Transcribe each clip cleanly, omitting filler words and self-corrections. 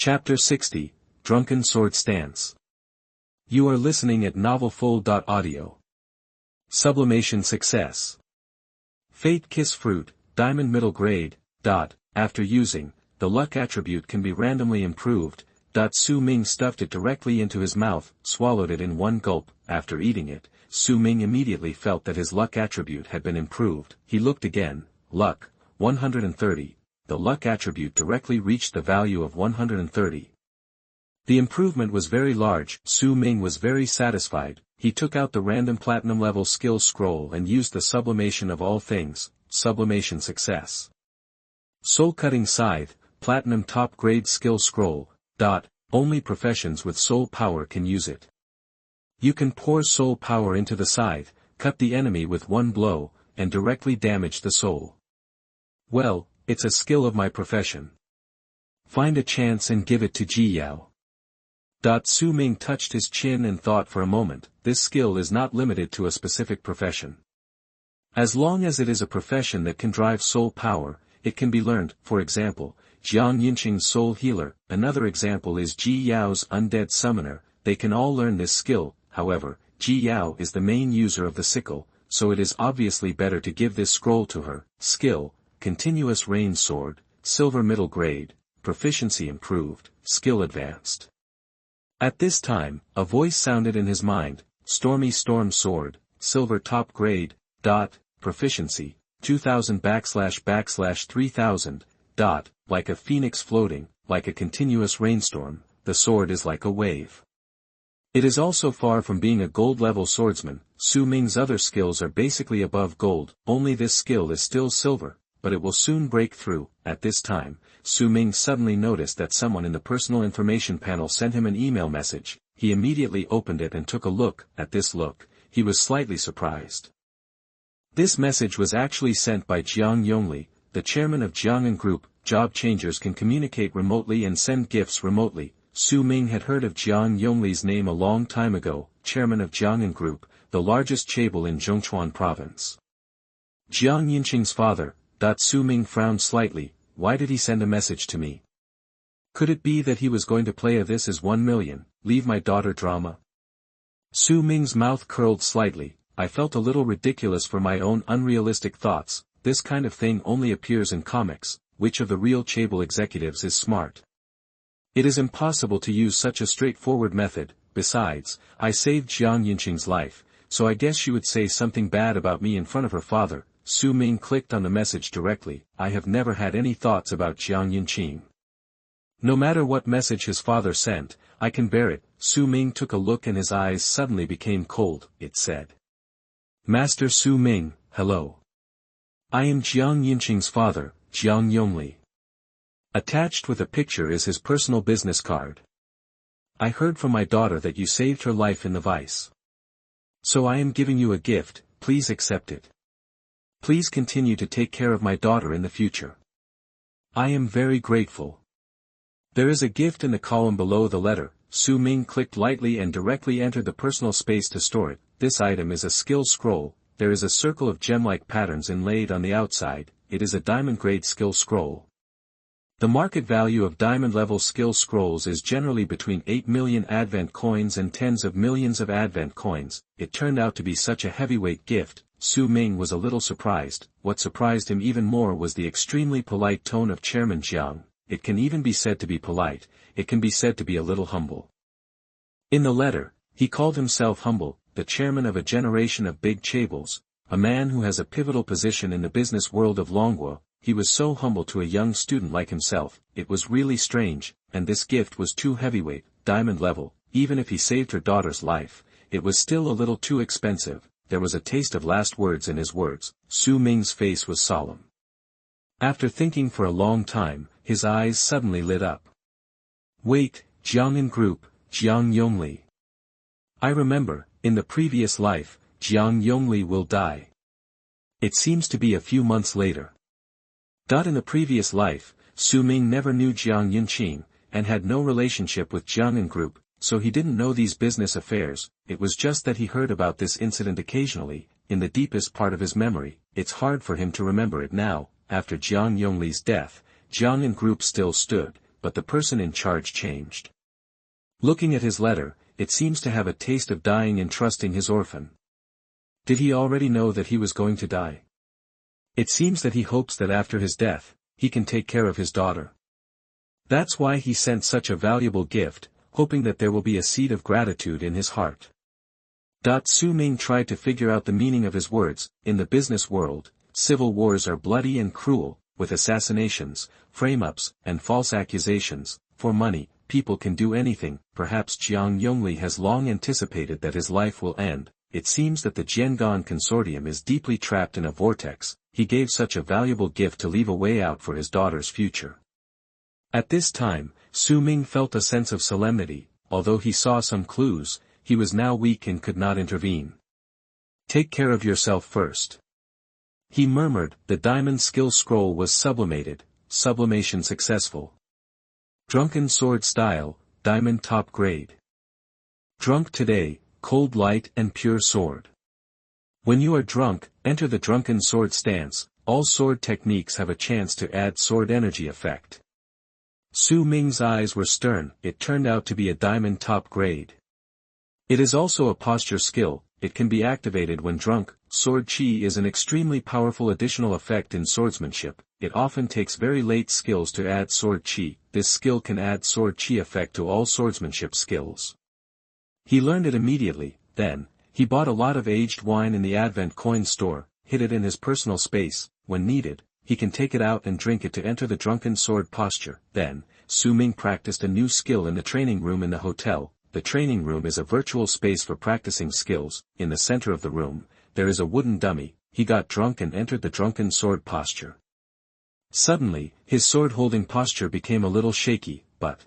Chapter 60, Drunken Sword Stance. You are listening at novelfull.audio. Sublimation Success. Fate Kiss Fruit, Diamond Middle Grade. After using, the luck attribute can be randomly improved. Su Ming stuffed it directly into his mouth, swallowed it in one gulp. After eating it, Su Ming immediately felt that his luck attribute had been improved. He looked again. Luck, 130. The luck attribute directly reached the value of 130. The improvement was very large. Su Ming was very satisfied. He took out the random platinum level skill scroll and used the sublimation of all things, sublimation success. Soul Cutting Scythe, platinum top grade skill scroll. Only professions with soul power can use it. You can pour soul power into the scythe, cut the enemy with one blow, and directly damage the soul. Well, it's a skill of my profession. Find a chance and give it to Ji Yao. Su Ming touched his chin and thought for a moment. This skill is not limited to a specific profession. As long as it is a profession that can drive soul power, it can be learned. For example, Jiang Yinqing's soul healer. Another example is Ji Yao's undead summoner. They can all learn this skill. However, Ji Yao is the main user of the sickle, so it is obviously better to give this scroll to her. Skill, Continuous Rain Sword, Silver Middle Grade, Proficiency Improved, Skill Advanced. At this time, a voice sounded in his mind. Stormy Storm Sword, Silver Top Grade. Proficiency, 2000//3000. Like a phoenix floating, like a continuous rainstorm, the sword is like a wave. It is also far from being a gold-level swordsman. Su Ming's other skills are basically above gold, only this skill is still silver, but it will soon break through. At this time, Su Ming suddenly noticed that someone in the personal information panel sent him an email message. He immediately opened it and took a look. At this look, he was slightly surprised. This message was actually sent by Jiang Yongli, the chairman of Jiang'an Group. Job changers can communicate remotely and send gifts remotely. Su Ming had heard of Jiang Yongli's name a long time ago, chairman of Jiang'an Group, the largest chaebol in Zhongchuan province. Jiang Yinqing's father. Su Ming frowned slightly. Why did he send a message to me? Could it be that he was going to play a "This Is 1 Million, Leave My Daughter" drama? Su Ming's mouth curled slightly. I felt a little ridiculous for my own unrealistic thoughts. This kind of thing only appears in comics. Which of the real chaebol executives is smart? It is impossible to use such a straightforward method. Besides, I saved Jiang Yinqing's life, so I guess she would say something bad about me in front of her father. Su Ming clicked on the message directly. I have never had any thoughts about Jiang Yinqing. No matter what message his father sent, I can bear it. Su Ming took a look and his eyes suddenly became cold. It said, Master Su Ming, hello. I am Jiang Yinqing's father, Jiang Yongli. Attached with a picture is his personal business card. I heard from my daughter that you saved her life in the vice. So I am giving you a gift, please accept it. Please continue to take care of my daughter in the future. I am very grateful. There is a gift in the column below the letter. Su Ming clicked lightly and directly entered the personal space to store it. This item is a skill scroll. There is a circle of gem-like patterns inlaid on the outside. It is a diamond-grade skill scroll. The market value of diamond-level skill scrolls is generally between 8 million advent coins and tens of millions of advent coins. It turned out to be such a heavyweight gift. Su Ming was a little surprised. What surprised him even more was the extremely polite tone of Chairman Jiang. It can even be said to be polite. It can be said to be a little humble. In the letter, he called himself humble, the chairman of a generation of big chaebols. A man who has a pivotal position in the business world of Longguo. He was so humble to a young student like himself. It was really strange, and this gift was too heavyweight, diamond level. Even if he saved her daughter's life, it was still a little too expensive. There was a taste of last words in his words. Su Ming's face was solemn. After thinking for a long time, his eyes suddenly lit up. Wait, Jiang'an Group, Jiang Yongli. I remember, in the previous life, Jiang Yongli will die. It seems to be a few months later. In the previous life, Su Ming never knew Jiang Yinqing, and had no relationship with Jiang'an Group, so he didn't know these business affairs. It was just that he heard about this incident occasionally, in the deepest part of his memory. It's hard for him to remember it now. After Jiang Yongli's death, Jiang'an Group still stood. but the person in charge changed. Looking at his letter, it seems to have a taste of dying in trusting his orphan. Did he already know that he was going to die? It seems that he hopes that after his death, he can take care of his daughter. That's why he sent such a valuable gift, hoping that there will be a seed of gratitude in his heart. Su Ming tried to figure out the meaning of his words. In the business world, civil wars are bloody and cruel, with assassinations, frame-ups, and false accusations. For money, people can do anything. Perhaps Jiang Yongli has long anticipated that his life will end. It seems that the Jiangan Consortium is deeply trapped in a vortex. He gave such a valuable gift to leave a way out for his daughter's future. At this time, Su Ming felt a sense of solemnity. Although he saw some clues, he was now weak and could not intervene. Take care of yourself first. He murmured. The diamond skill scroll was sublimated, sublimation successful. Drunken sword style, diamond top grade. Drunk today, cold light and pure sword. When you are drunk, enter the drunken sword stance. All sword techniques have a chance to add sword energy effect. Su Ming's eyes were stern. It turned out to be a diamond top grade. It is also a posture skill. It can be activated when drunk. Sword chi is an extremely powerful additional effect in swordsmanship. It often takes very late skills to add sword chi. This skill can add sword chi effect to all swordsmanship skills. He learned it immediately. Then, he bought a lot of aged wine in the Advent coin store, hid it in his personal space. When needed, he can take it out and drink it to enter the drunken sword posture. Then, Su Ming practiced a new skill in the training room in the hotel. The training room is a virtual space for practicing skills. In the center of the room, there is a wooden dummy. He got drunk and entered the drunken sword posture. Suddenly, his sword-holding posture became a little shaky, but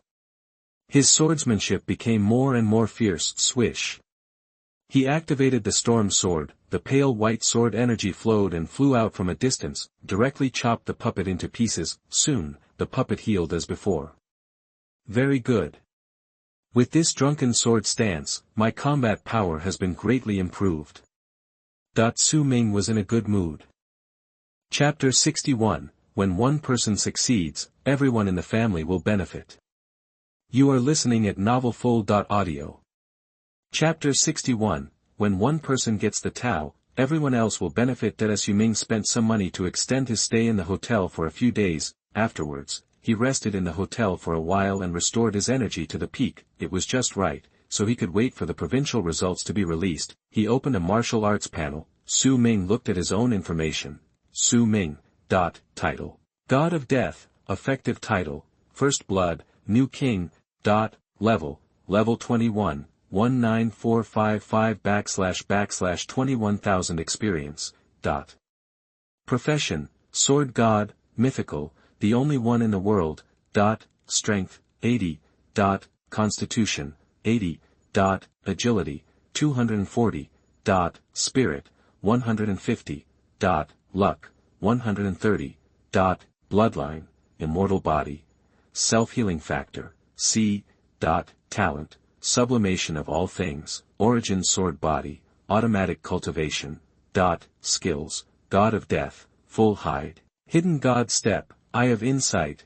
his swordsmanship became more and more fierce. Swish. He activated the storm sword. The pale white sword energy flowed and flew out from a distance, directly chopped the puppet into pieces. Soon, the puppet healed as before. Very good. With this drunken sword stance, my combat power has been greatly improved. Su Ming was in a good mood. Chapter 61, When one person succeeds, everyone in the family will benefit. You are listening at novelfull.audio. Chapter 61, When one person gets the Tao, everyone else will benefit. Su Ming spent some money to extend his stay in the hotel for a few days. Afterwards, he rested in the hotel for a while and restored his energy to the peak. It was just right, so he could wait for the provincial results to be released. He opened a martial arts panel. Su Ming looked at his own information. Su Ming. Title. God of Death, effective title, First Blood, New King. Level 21, 19455 / 21,000 experience. Profession, Sword God, mythical, the only one in the world. Strength, 80. Constitution, 80. Agility, 240. Spirit, 150. Luck, 130. Bloodline, immortal body. Self-healing factor, C. Talent, sublimation of all things. Origin sword body, automatic cultivation. Skills, God of Death, full hide. Hidden God step, Eye of Insight.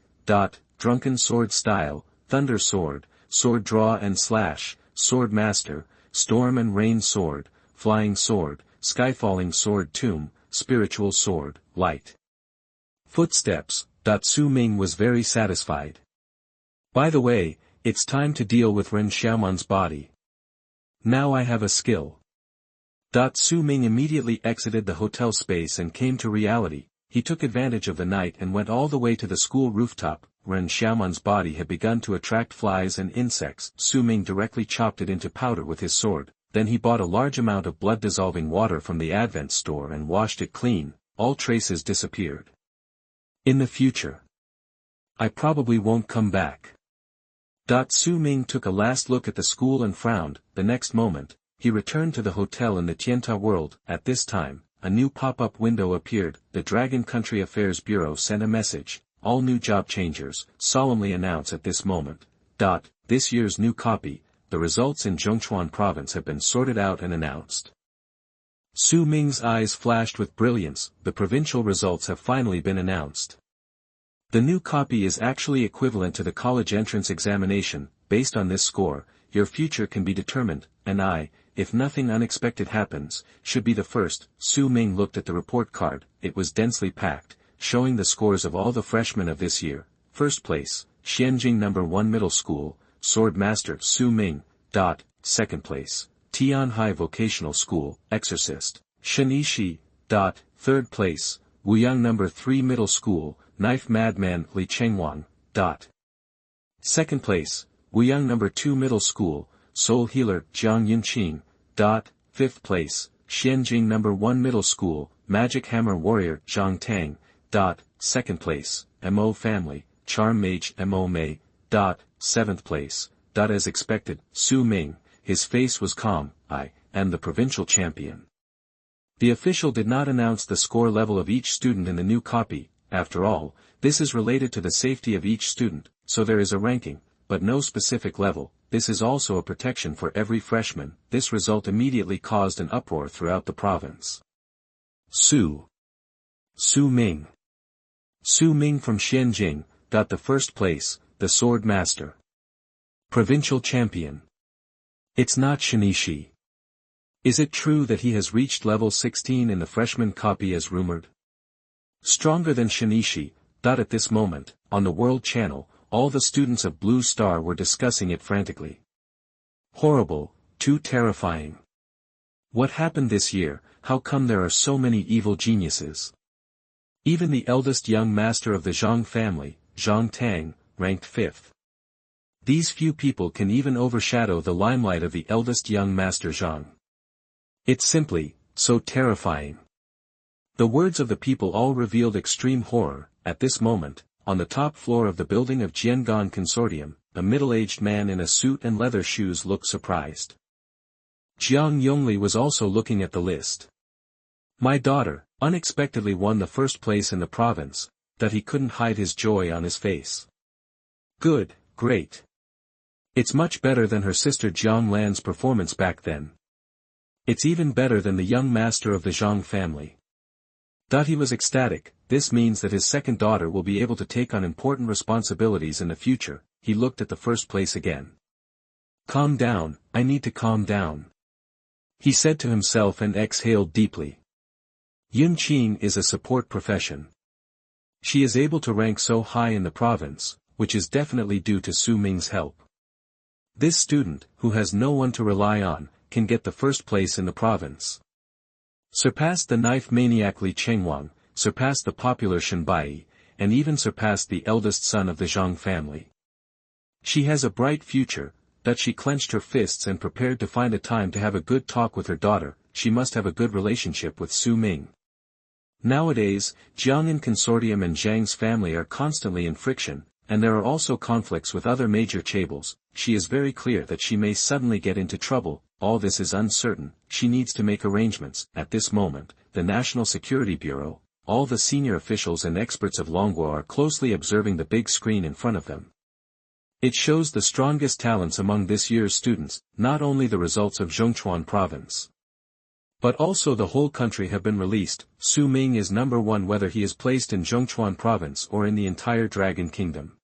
Drunken sword style, Thunder sword, sword draw and slash, sword master, storm and rain sword, flying sword, skyfalling sword tomb, spiritual sword, light. Footsteps. Su Ming was very satisfied. By the way, it's time to deal with Ren Xiaoman's body. Now I have a skill. Su Ming immediately exited the hotel space and came to reality. He took advantage of the night and went all the way to the school rooftop. Ren Xiaoman's body had begun to attract flies and insects. Su Ming directly chopped it into powder with his sword. Then he bought a large amount of blood-dissolving water from the Advent store and washed it clean. All traces disappeared. In the future, I probably won't come back. Su Ming took a last look at the school and frowned. The next moment, he returned to the hotel in the Tianta world. At this time, a new pop-up window appeared. The Dragon Country Affairs Bureau sent a message. All new job changers, solemnly announce at this moment. This year's new copy, the results in Zhongchuan province have been sorted out and announced. Su Ming's eyes flashed with brilliance. The provincial results have finally been announced. The new copy is actually equivalent to the college entrance examination. Based on this score, your future can be determined, and I, if nothing unexpected happens, should be the first. Su Ming looked at the report card. It was densely packed, showing the scores of all the freshmen of this year. First place, Xianjing No. 1 Middle School, Sword Master Su Ming. Second place, Tianhai Vocational School, Exorcist, Shinishi. Third place, Wuyang No. 3 Middle School, Knife Madman Li Chengwang. Second place, Wuyang No. 2 Middle School, Soul Healer Jiang Yunqing. Fifth place, Xianjing No. 1 Middle School, Magic Hammer Warrior Zhang Tang. Second place, Mo Family, Charm Mage Mo Mei. Seventh place, as expected, Su Ming. His face was calm. I am the provincial champion. The official did not announce the score level of each student in the new copy. After all, this is related to the safety of each student, so there is a ranking, but no specific level. This is also a protection for every freshman. This result immediately caused an uproar throughout the province. Su Ming from Xianjing got the first place, the Sword Master. Provincial champion. It's not Shinishi. Is it true that he has reached level 16 in the freshman copy as rumored? Stronger than Shinishi. At this moment, on the World Channel, all the students of Blue Star were discussing it frantically. Horrible, too terrifying. What happened this year? How come there are so many evil geniuses? Even the eldest young master of the Zhang family, Zhang Tang, ranked 5th. These few people can even overshadow the limelight of the eldest young master Zhang. It's simply, so terrifying. The words of the people all revealed extreme horror. At this moment, on the top floor of the building of Jiangan Consortium, a middle-aged man in a suit and leather shoes looked surprised. Jiang Yongli was also looking at the list. My daughter, unexpectedly won the first place in the province, that he couldn't hide his joy on his face. Good, great. It's much better than her sister Jiang Lan's performance back then. It's even better than the young master of the Zhang family. He was ecstatic. This means that his second daughter will be able to take on important responsibilities in the future. He looked at the first place again. Calm down, I need to calm down. He said to himself and exhaled deeply. Yunqing is a support profession. She is able to rank so high in the province, which is definitely due to Su Ming's help. This student, who has no one to rely on, can get the first place in the province. Surpassed the knife maniac Li Chengwang, surpassed the popular Shenbai, and even surpassed the eldest son of the Zhang family. She has a bright future. She clenched her fists and prepared to find a time to have a good talk with her daughter. She must have a good relationship with Su Ming. Nowadays, Jiang'an Consortium and Zhang's family are constantly in friction, and there are also conflicts with other major chaebol. She is very clear that she may suddenly get into trouble. All this is uncertain. She needs to make arrangements. At this moment, the National Security Bureau, all the senior officials and experts of Longguo are closely observing the big screen in front of them. It shows the strongest talents among this year's students, not only the results of Zhongchuan province, but also the whole country have been released. Su Ming is number 1 whether he is placed in Zhongchuan province or in the entire Dragon Kingdom.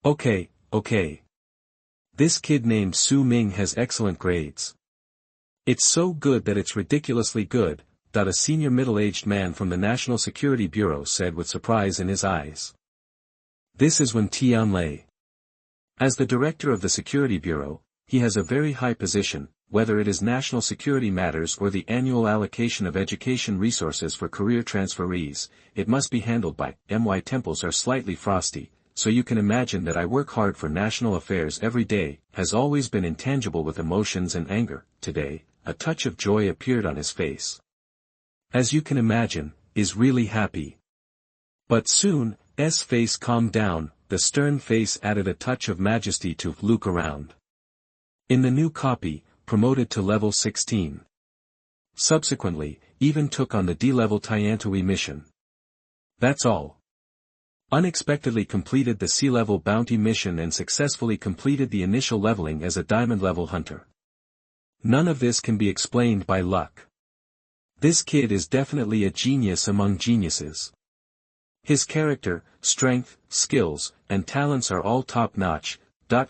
Okay. This kid named Su Ming has excellent grades. It's so good that it's ridiculously good, a senior middle-aged man from the National Security Bureau said with surprise in his eyes. This is Wen Tianlei. As the director of the Security Bureau, he has a very high position, whether it is national security matters or the annual allocation of education resources for career transferees, it must be handled by. My temples are slightly frosty, so you can imagine that I work hard for national affairs every day. Has always been intangible with emotions and anger. Today, a touch of joy appeared on his face. As you can imagine, is really happy. But soon, S face calmed down. The stern face added a touch of majesty to look around. In the new copy, promoted to level 16. Subsequently, even took on the D-level Tiantui mission. That's all. Unexpectedly completed the C-level bounty mission and successfully completed the initial leveling as a diamond-level hunter. None of this can be explained by luck. This kid is definitely a genius among geniuses. His character, strength, skills, and talents are all top-notch.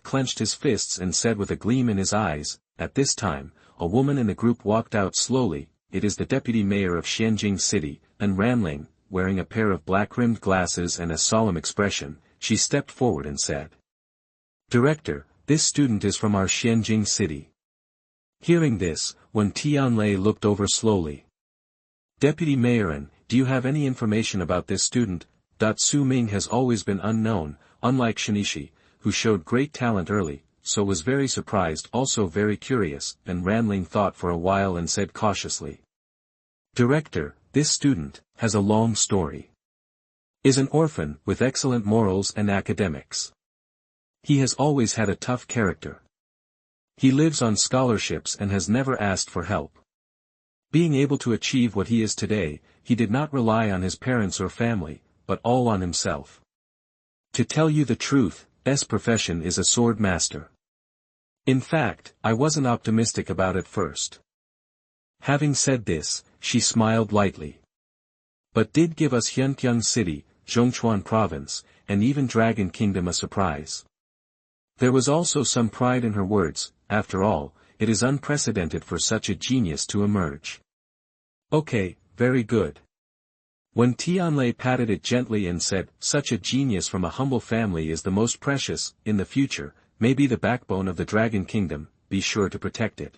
Clenched his fists and said with a gleam in his eyes, at this time, a woman in the group walked out slowly. It is the deputy mayor of Xianjing City, and Ranling, wearing a pair of black-rimmed glasses and a solemn expression. She stepped forward and said, "Director, this student is from our Xianjing City." Hearing this, Wen Tianlei looked over slowly. "Deputy Mayor, do you have any information about this student?" Su Ming has always been unknown, unlike Shinichi, who showed great talent early, so was very surprised, also very curious, and Ranling thought for a while and said cautiously, "Director, this student has a long story. Is an orphan with excellent morals and academics. He has always had a tough character. He lives on scholarships and has never asked for help. Being able to achieve what he is today, he did not rely on his parents or family, but all on himself. To tell you the truth, his profession is a sword master. In fact, I wasn't optimistic about it first." Having said this, she smiled lightly. "But did give us Hyunkyung City, Zhongchuan Province, and even Dragon Kingdom a surprise." There was also some pride in her words. After all, it is unprecedented for such a genius to emerge. "Okay, very good." When Tianlei patted it gently and said, "Such a genius from a humble family is the most precious. In the future, may be the backbone of the Dragon Kingdom. Be sure to protect it.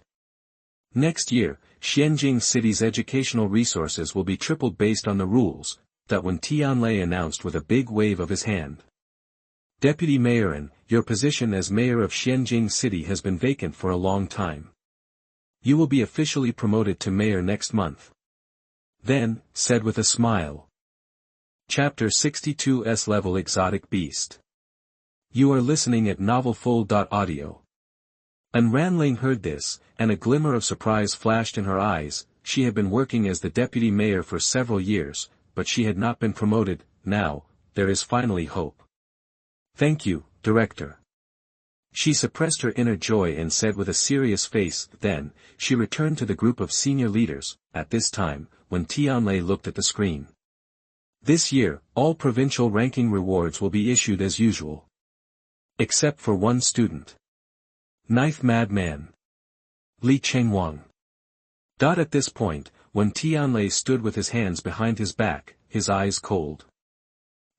Next year, Xianjing City's educational resources will be tripled based on the rules that Wen Tianlei announced with a big wave of his hand. "Deputy Mayor, your position as mayor of Xianjing City has been vacant for a long time. You will be officially promoted to mayor next month." Then, said with a smile. Chapter 62 S-Level Exotic Beast. You are listening at novelfull.audio. And Ranling heard this, and a glimmer of surprise flashed in her eyes. She had been working as the deputy mayor for several years, but she had not been promoted. Now, there is finally hope. "Thank you, Director." She suppressed her inner joy and said with a serious face. Then, she returned to the group of senior leaders. At this time, when Tianlei looked at the screen. "This year, all provincial ranking rewards will be issued as usual. Except for one student. Knife Madman. Li Chengwang." At this point, when Tianlei stood with his hands behind his back, his eyes cold.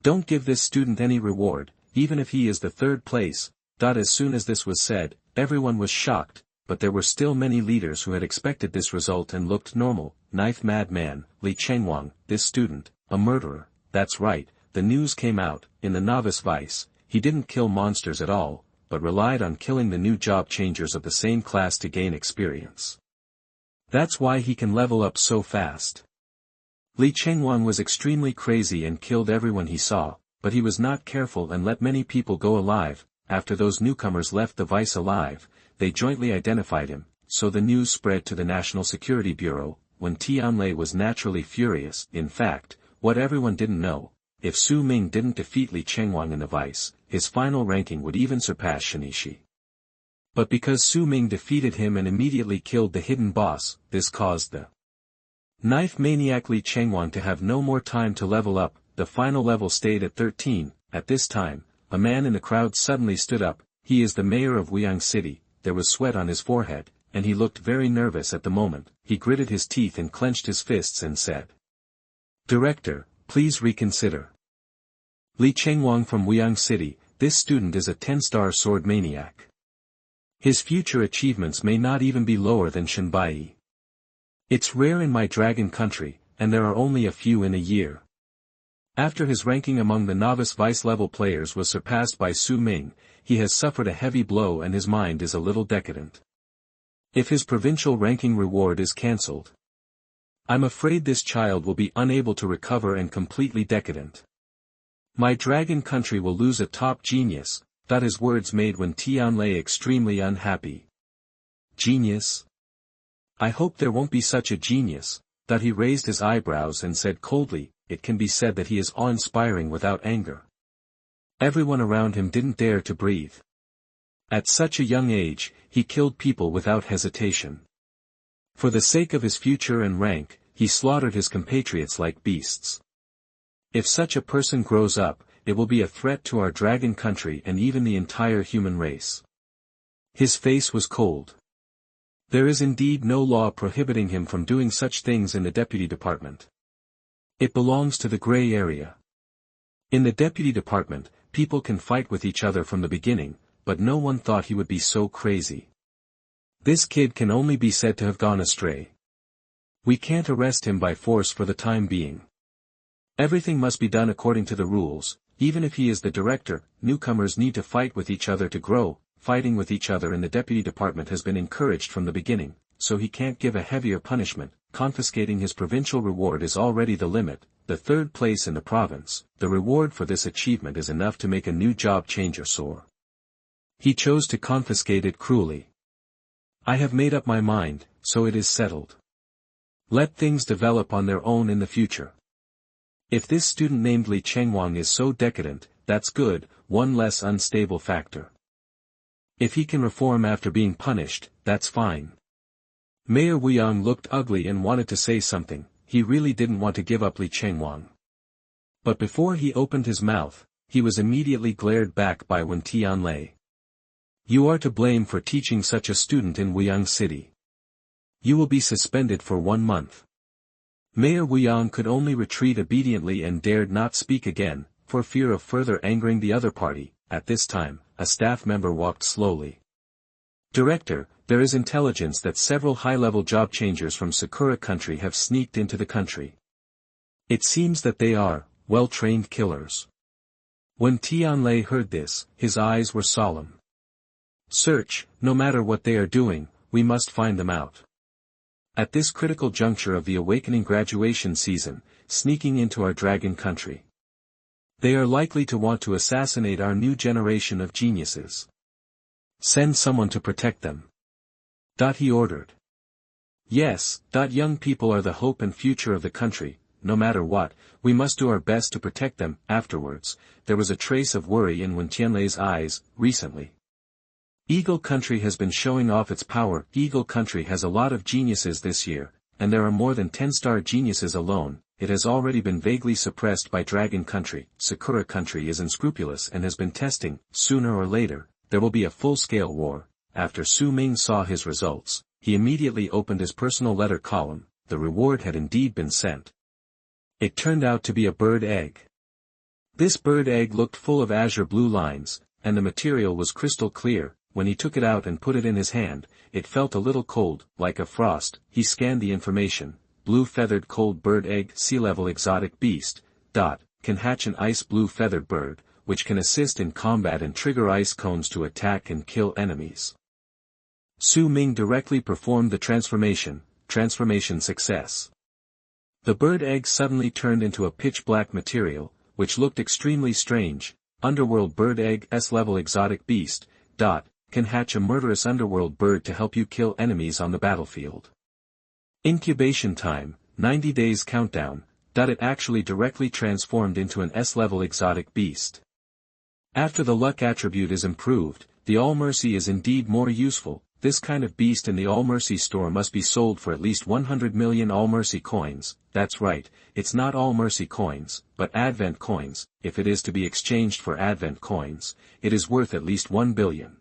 "Don't give this student any reward, even if he is the third place." As soon as this was said, everyone was shocked, but there were still many leaders who had expected this result and looked normal. Knife Madman, Li Chengwang, this student, a murderer. That's right, the news came out. In the novice vice, he didn't kill monsters at all, but relied on killing the new job changers of the same class to gain experience. That's why he can level up so fast. Li Chengwang was extremely crazy and killed everyone he saw, but he was not careful and let many people go alive. After those newcomers left the vice alive, they jointly identified him, so the news spread to the National Security Bureau. When Tianlei was naturally furious. In fact, what everyone didn't know, if Su Ming didn't defeat Li Chengwang in the vice, his final ranking would even surpass Shinichi. But because Su Ming defeated him and immediately killed the hidden boss, this caused the knife maniac Li Chengwang to have no more time to level up. The final level stayed at 13. At this time, a man in the crowd suddenly stood up. He is the mayor of Wyang City. There was sweat on his forehead, and he looked very nervous at the moment. He gritted his teeth and clenched his fists and said, "Director, please reconsider. Li Chengwang from Wyang City, this student is a 10-star sword maniac. His future achievements may not even be lower than Shenbai. It's rare in my dragon country, and there are only a few in a year." After his ranking among the novice vice-level players was surpassed by Su Ming, he has suffered a heavy blow and his mind is a little decadent. If his provincial ranking reward is cancelled, I'm afraid this child will be unable to recover and completely decadent. My dragon country will lose a top genius. His words made Wen Tianlei extremely unhappy. Genius? I hope there won't be such a genius. He raised his eyebrows and said coldly, it can be said that he is awe-inspiring without anger. Everyone around him didn't dare to breathe. At such a young age, he killed people without hesitation. For the sake of his future and rank, he slaughtered his compatriots like beasts. If such a person grows up, it will be a threat to our dragon country and even the entire human race. His face was cold. There is indeed no law prohibiting him from doing such things in the deputy department. It belongs to the gray area. In the deputy department, people can fight with each other from the beginning, but no one thought he would be so crazy. This kid can only be said to have gone astray. We can't arrest him by force for the time being. Everything must be done according to the rules, even if he is the director. Newcomers need to fight with each other to grow. Fighting with each other in the deputy department has been encouraged from the beginning, so he can't give a heavier punishment. Confiscating his provincial reward is already the limit, the third place in the province. The reward for this achievement is enough to make a new job changer soar. He chose to confiscate it cruelly. I have made up my mind, so it is settled. Let things develop on their own in the future. If this student named Li Chengwang is so decadent, that's good, one less unstable factor. If he can reform after being punished, that's fine. Mayor Wuyang looked ugly and wanted to say something. He really didn't want to give up Li Chengwang. But before he opened his mouth, he was immediately glared back by Wen Tianlei. You are to blame for teaching such a student in Wuyang City. You will be suspended for 1 month. Mayor Wuyang could only retreat obediently and dared not speak again, for fear of further angering the other party. At this time, a staff member walked slowly. Director, there is intelligence that several high-level job changers from Sakura country have sneaked into the country. It seems that they are well-trained killers. When Tianlei heard this, his eyes were solemn. Search, no matter what they are doing, we must find them out. At this critical juncture of the awakening graduation season, sneaking into our dragon country. They are likely to want to assassinate our new generation of geniuses. Send someone to protect them. He ordered. Yes, young people are the hope and future of the country. No matter what, we must do our best to protect them. Afterwards, there was a trace of worry in Wen Tianlei's eyes. Recently, Eagle Country has been showing off its power. Eagle Country has a lot of geniuses this year, and there are more than 10-star geniuses alone. It has already been vaguely suppressed by Dragon Country. Sakura Country is unscrupulous and has been testing. Sooner or later, there will be a full-scale war. After Su Ming saw his results, he immediately opened his personal letter column. The reward had indeed been sent. It turned out to be a bird egg. This bird egg looked full of azure blue lines, and the material was crystal clear. When he took it out and put it in his hand, it felt a little cold, like a frost. He scanned the information. Blue-feathered cold bird egg, sea-level exotic beast. Can hatch an ice blue feathered bird, which can assist in combat and trigger ice cones to attack and kill enemies. Su Ming directly performed the transformation. Transformation success. The bird egg suddenly turned into a pitch-black material, which looked extremely strange. Underworld bird egg, S-level exotic beast. Can hatch a murderous underworld bird to help you kill enemies on the battlefield. Incubation time, 90 days countdown. It actually directly transformed into an S-level exotic beast. After the luck attribute is improved, the All-Mercy is indeed more useful. This kind of beast in the All-Mercy store must be sold for at least 100 million All-Mercy coins. That's right, it's not All-Mercy coins, but Advent coins. If it is to be exchanged for Advent coins, it is worth at least 1 billion.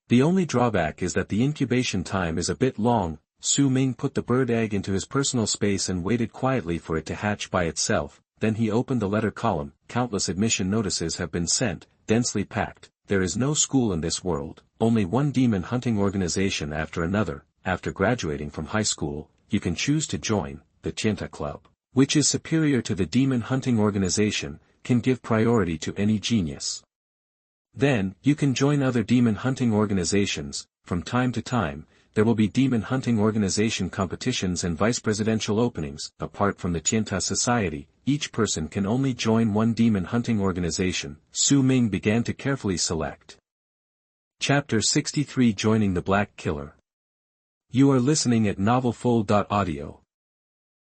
The only drawback is that the incubation time is a bit long. Su Ming put the bird egg into his personal space and waited quietly for it to hatch by itself. Then he opened the letter column. Countless admission notices have been sent, densely packed. There is no school in this world, only one demon hunting organization after another. After graduating from high school, you can choose to join the Tienta Club, which is superior to the demon hunting organization, can give priority to any genius. Then, you can join other demon hunting organizations. From time to time, there will be demon hunting organization competitions and vice-presidential openings. Apart from the Tienta Society, each person can only join one demon hunting organization. Su Ming began to carefully select. Chapter 63 Joining the Black Killer. You are listening at novelfull.audio.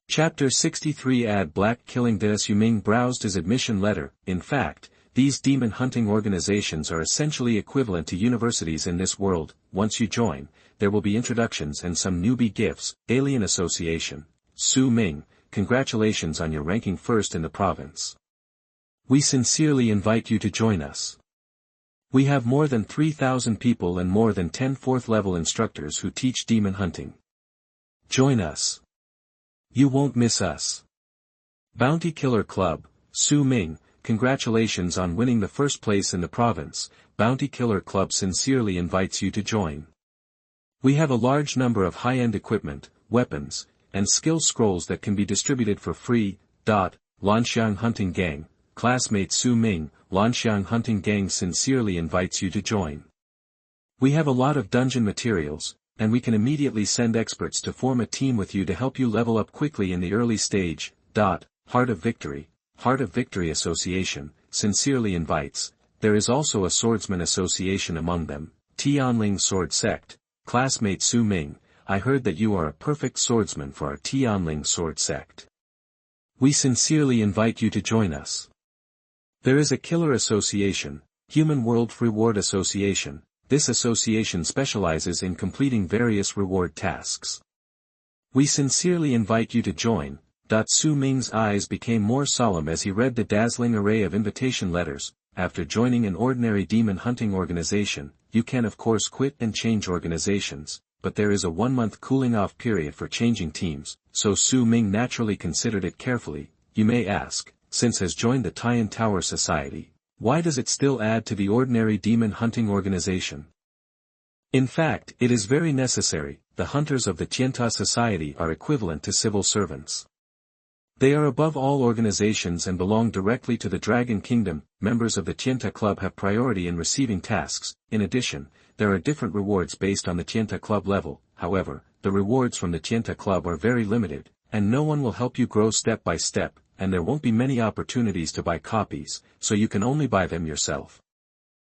Chapter 63 Add Black Killing. Su Ming browsed his admission letter. In fact, these demon hunting organizations are essentially equivalent to universities in this world. Once you join, there will be introductions and some newbie gifts. Alien Association. Su Ming, congratulations on your ranking first in the province. We sincerely invite you to join us. We have more than 3,000 people and more than 10 4th-level instructors who teach demon hunting. Join us. You won't miss us. Bounty Killer Club, Su Ming, congratulations on winning the first place in the province. Bounty Killer Club sincerely invites you to join. We have a large number of high-end equipment, weapons, and skill scrolls that can be distributed for free. Lanxiang Hunting Gang, classmate Su Ming, Lanxiang Hunting Gang sincerely invites you to join. We have a lot of dungeon materials, and we can immediately send experts to form a team with you to help you level up quickly in the early stage. Heart of Victory Association, sincerely invites. There is also a swordsman association among them, Tianling Sword Sect, classmate Su Ming, I heard that you are a perfect swordsman for our Tianling Sword Sect. We sincerely invite you to join us. There is a killer association, Human World Reward Association. This association specializes in completing various reward tasks. We sincerely invite you to join. Su Ming's eyes became more solemn as he read the dazzling array of invitation letters. After joining an ordinary demon hunting organization, you can of course quit and change organizations, but there is a 1-month cooling-off period for changing teams, so Su Ming naturally considered it carefully. You may ask, since has joined the Tian Tower Society, why does it still add to the ordinary demon hunting organization? In fact, it is very necessary. The hunters of the Tianta Society are equivalent to civil servants. They are above all organizations and belong directly to the Dragon Kingdom. Members of the Tianta Club have priority in receiving tasks. In addition, there are different rewards based on the Tianta Club level. However, the rewards from the Tianta Club are very limited, and no one will help you grow step by step, and there won't be many opportunities to buy copies, so you can only buy them yourself.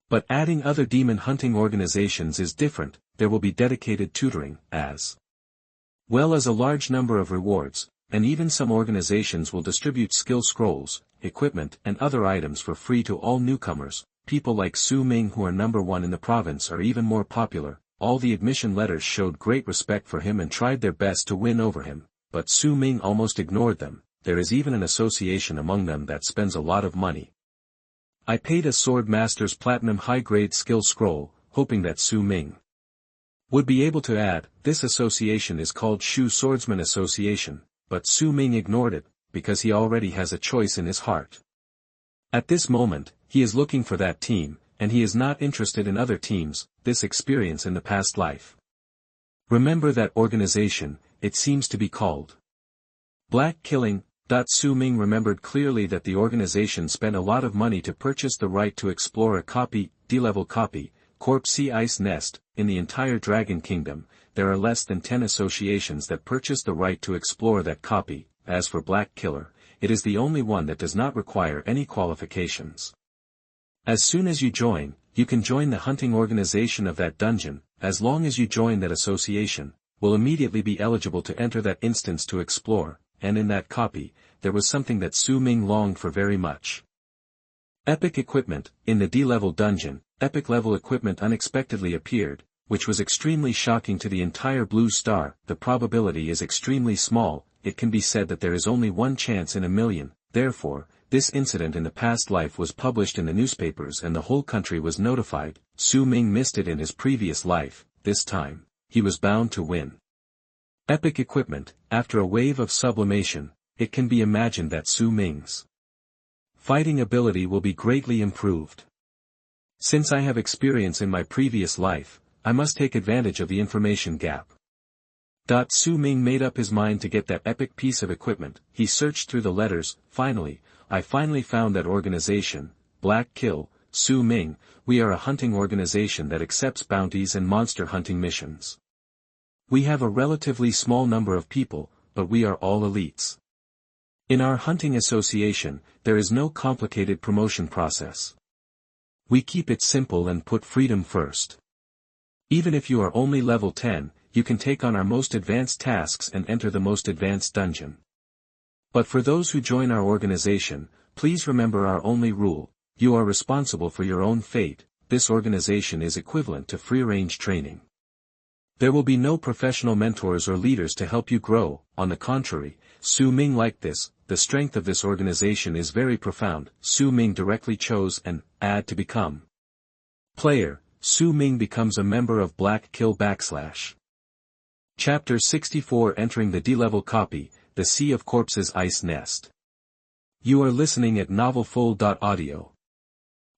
But adding other demon hunting organizations is different. There will be dedicated tutoring, as well as a large number of rewards. And even some organizations will distribute skill scrolls, equipment and other items for free to all newcomers. People like Su Ming who are number 1 in the province are even more popular. All the admission letters showed great respect for him and tried their best to win over him, but Su Ming almost ignored them. There is even an association among them that spends a lot of money. I paid a Sword Master's Platinum high-grade skill scroll, hoping that Su Ming would be able to add. This association is called Shu Swordsman Association. But Su Ming ignored it, because he already has a choice in his heart. At this moment, he is looking for that team, and he is not interested in other teams. This experience in the past life. Remember that organization, it seems to be called Black Killing. Su Ming remembered clearly that the organization spent a lot of money to purchase the right to explore a copy, D-level copy, Corp Sea Ice Nest. In the entire Dragon Kingdom, there are less than 10 associations that purchase the right to explore that copy. As for Black Killer, it is the only one that does not require any qualifications. As soon as you join, you can join the hunting organization of that dungeon. As long as you join that association, will immediately be eligible to enter that instance to explore, and in that copy, there was something that Su Ming longed for very much. Epic equipment. In the D-level dungeon, epic level equipment unexpectedly appeared, which was extremely shocking to the entire Blue Star. The probability is extremely small. It can be said that there is only 1 chance in a million. Therefore, this incident in the past life was published in the newspapers and the whole country was notified. Su Ming missed it in his previous life. This time, he was bound to win. Epic equipment. After a wave of sublimation, it can be imagined that Su Ming's fighting ability will be greatly improved. Since I have experience in my previous life, I must take advantage of the information gap. Su Ming made up his mind to get that epic piece of equipment. He searched through the letters. I finally found that organization, Black Kill. Su Ming, we are a hunting organization that accepts bounties and monster hunting missions. We have a relatively small number of people, but we are all elites. In our hunting association, there is no complicated promotion process. We keep it simple and put freedom first. Even if you are only level 10, you can take on our most advanced tasks and enter the most advanced dungeon. But for those who join our organization, please remember our only rule: you are responsible for your own fate. This organization is equivalent to free-range training. There will be no professional mentors or leaders to help you grow. On the contrary, Su Ming liked this. The strength of this organization is very profound. Su Ming directly chose an ad to become player. Su Ming becomes a member of Black Kill /. Chapter 64 Entering the D-Level Copy, The Sea of Corpses Ice Nest. You are listening at novelfull.audio.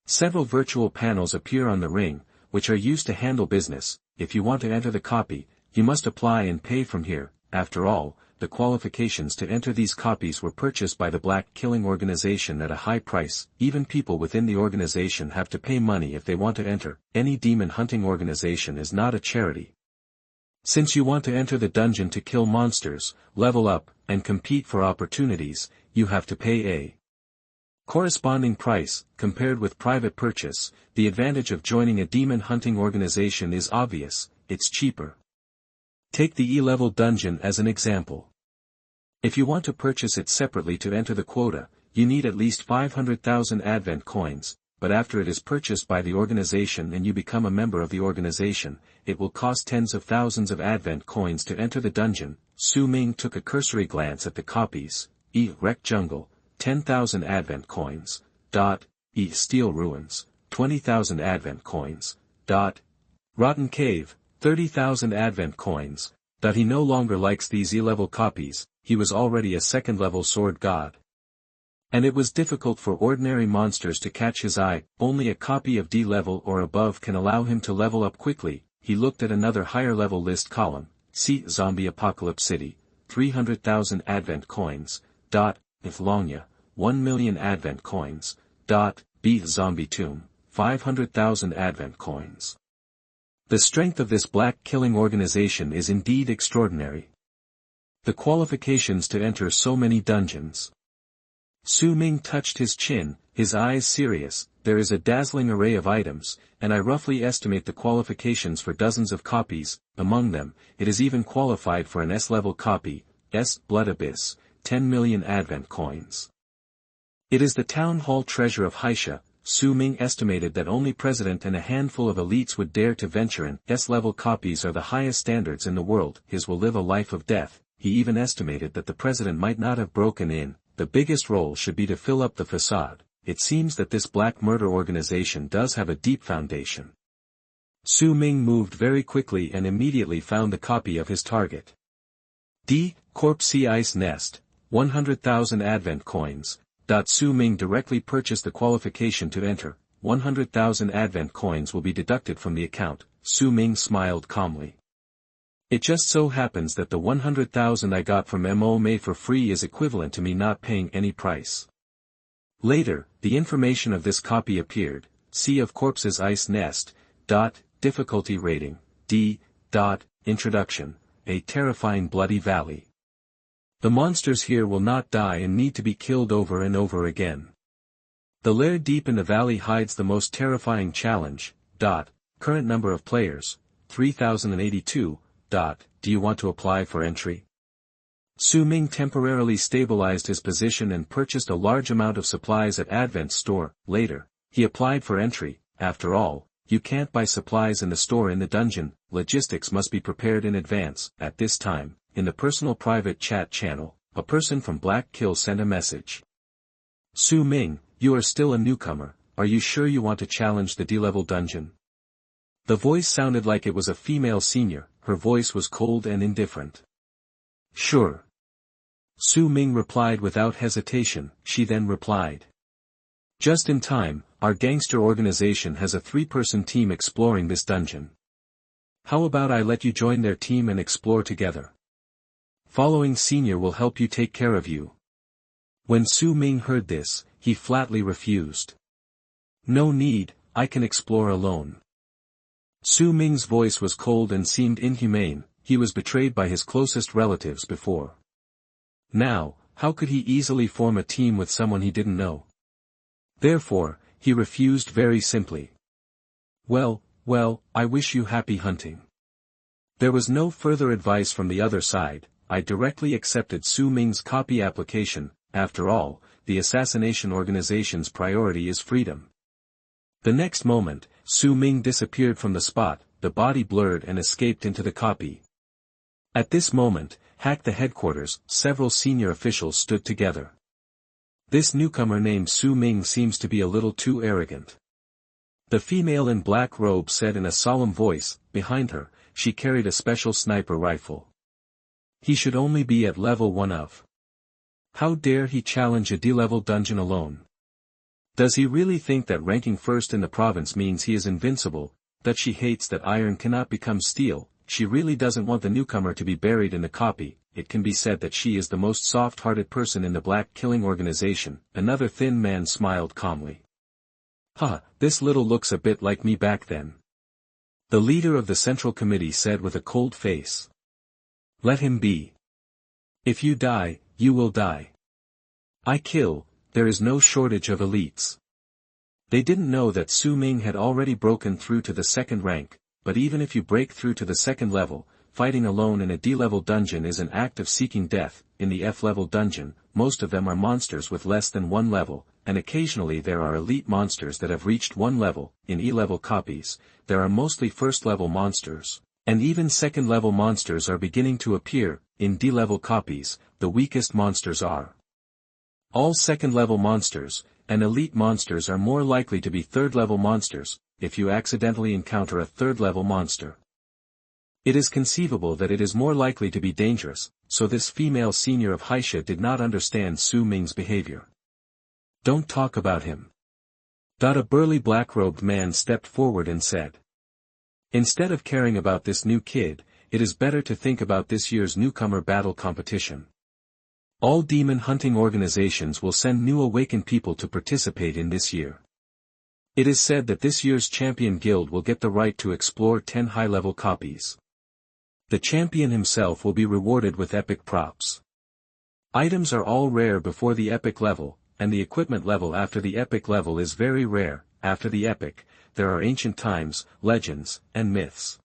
Several virtual panels appear on the ring, which are used to handle business. If you want to enter the copy, you must apply and pay from here. After all, the qualifications to enter these copies were purchased by the Black Killing organization at a high price. Even people within the organization have to pay money if they want to enter. Any demon hunting organization is not a charity. Since you want to enter the dungeon to kill monsters, level up, and compete for opportunities, you have to pay a corresponding price. Compared with private purchase, the advantage of joining a demon hunting organization is obvious. It's cheaper. Take the E-level dungeon as an example. If you want to purchase it separately to enter the quota, you need at least 500,000 Advent coins, but after it is purchased by the organization and you become a member of the organization, it will cost tens of thousands of Advent coins to enter the dungeon. Su Ming took a cursory glance at the copies. E-Wreck Jungle, 10,000 Advent coins. E-Steel Ruins, 20,000 Advent coins. Rotten Cave, 30,000 Advent coins. He no longer likes these E-level copies. He was already a second-level sword god. And it was difficult for ordinary monsters to catch his eye. Only a copy of D-level or above can allow him to level up quickly. He looked at another higher-level list column. See Zombie Apocalypse City, 300,000 Advent coins. Longguo, 1 million Advent coins. B Zombie Tomb, 500,000 Advent coins. The strength of this Black Killing organization is indeed extraordinary. The qualifications to enter so many dungeons. Su Ming touched his chin, his eyes serious. There is a dazzling array of items, and I roughly estimate the qualifications for dozens of copies. Among them, it is even qualified for an S-level copy. Blood Abyss, 10 million Advent coins. It is the town hall treasure of Haisha. Su Ming estimated that only President and a handful of elites would dare to venture in. S-level copies are the highest standards in the world. His will live a life of death. He even estimated that the President might not have broken in. The biggest role should be to fill up the facade. It seems that this black murder organization does have a deep foundation. Su Ming moved very quickly and immediately found the copy of his target. Corpse Sea Ice Nest, 100,000 Advent coins. Su Ming directly purchased the qualification to enter. 100,000 Advent coins will be deducted from the account. Su Ming smiled calmly. It just so happens that the 100,000 I got from Mo made for free is equivalent to me not paying any price. Later, the information of this copy appeared. Sea of Corpses Ice Nest. Difficulty rating, D. Introduction, a terrifying bloody valley. The monsters here will not die and need to be killed over and over again. The lair deep in the valley hides the most terrifying challenge. Current number of players, 3,082. Do you want to apply for entry? Su Ming temporarily stabilized his position and purchased a large amount of supplies at Advent's store. Later, he applied for entry. After all, you can't buy supplies in the store in the dungeon. Logistics must be prepared in advance. At this time, in the personal private chat channel, a person from Black Kill sent a message. Su Ming, you are still a newcomer. Are you sure you want to challenge the D-level dungeon? The voice sounded like it was a female senior. Her voice was cold and indifferent. Sure. Su Ming replied without hesitation. She then replied. Just in time, our gangster organization has a 3-person team exploring this dungeon. How about I let you join their team and explore together? Following senior will help you take care of you. When Su Ming heard this, he flatly refused. No need, I can explore alone. Su Ming's voice was cold and seemed inhumane. He was betrayed by his closest relatives before. Now, how could he easily form a team with someone he didn't know? Therefore, he refused very simply. Well, I wish you happy hunting. There was no further advice from the other side. I directly accepted Su Ming's copy application. After all, the assassination organization's priority is freedom. The next moment, Su Ming disappeared from the spot. the body blurred and escaped into the copy. At this moment, at the headquarters, several senior officials stood together. This newcomer named Su Ming seems to be a little too arrogant. The female in black robe said in a solemn voice. Behind her, she carried a special sniper rifle. He should only be at level 1 of. How dare he challenge a D-level dungeon alone? Does he really think that ranking first in the province means he is invincible, that she hates that iron cannot become steel? She really doesn't want the newcomer to be buried in the copy. It can be said that she is the most soft-hearted person in the black killing organization. Another thin man smiled calmly. This little looks a bit like me back then. The leader of the Central Committee said with a cold face. Let him be. If you die, you will die. I kill, there is no shortage of elites. They didn't know that Su Ming had already broken through to the second rank, but even if you break through to the second level, fighting alone in a D-level dungeon is an act of seeking death. In the F-level dungeon, most of them are monsters with less than 1 level, and occasionally there are elite monsters that have reached 1 level. In E-level copies, there are mostly first-level monsters, and even second-level monsters are beginning to appear. In D-level copies, the weakest monsters are all second-level monsters, and elite monsters are more likely to be third-level monsters, if you accidentally encounter a third-level monster. It is conceivable that it is more likely to be dangerous, so this female senior of Haisha did not understand Su Ming's behavior. Don't talk about him. A burly black-robed man stepped forward and said. Instead of caring about this new kid, it is better to think about this year's newcomer battle competition. All demon hunting organizations will send new awakened people to participate in this year. It is said that this year's champion guild will get the right to explore 10 high-level copies. The champion himself will be rewarded with epic props. Items are all rare before the epic level, and the equipment level after the epic level is very rare. After the epic, there are ancient times, legends, and myths.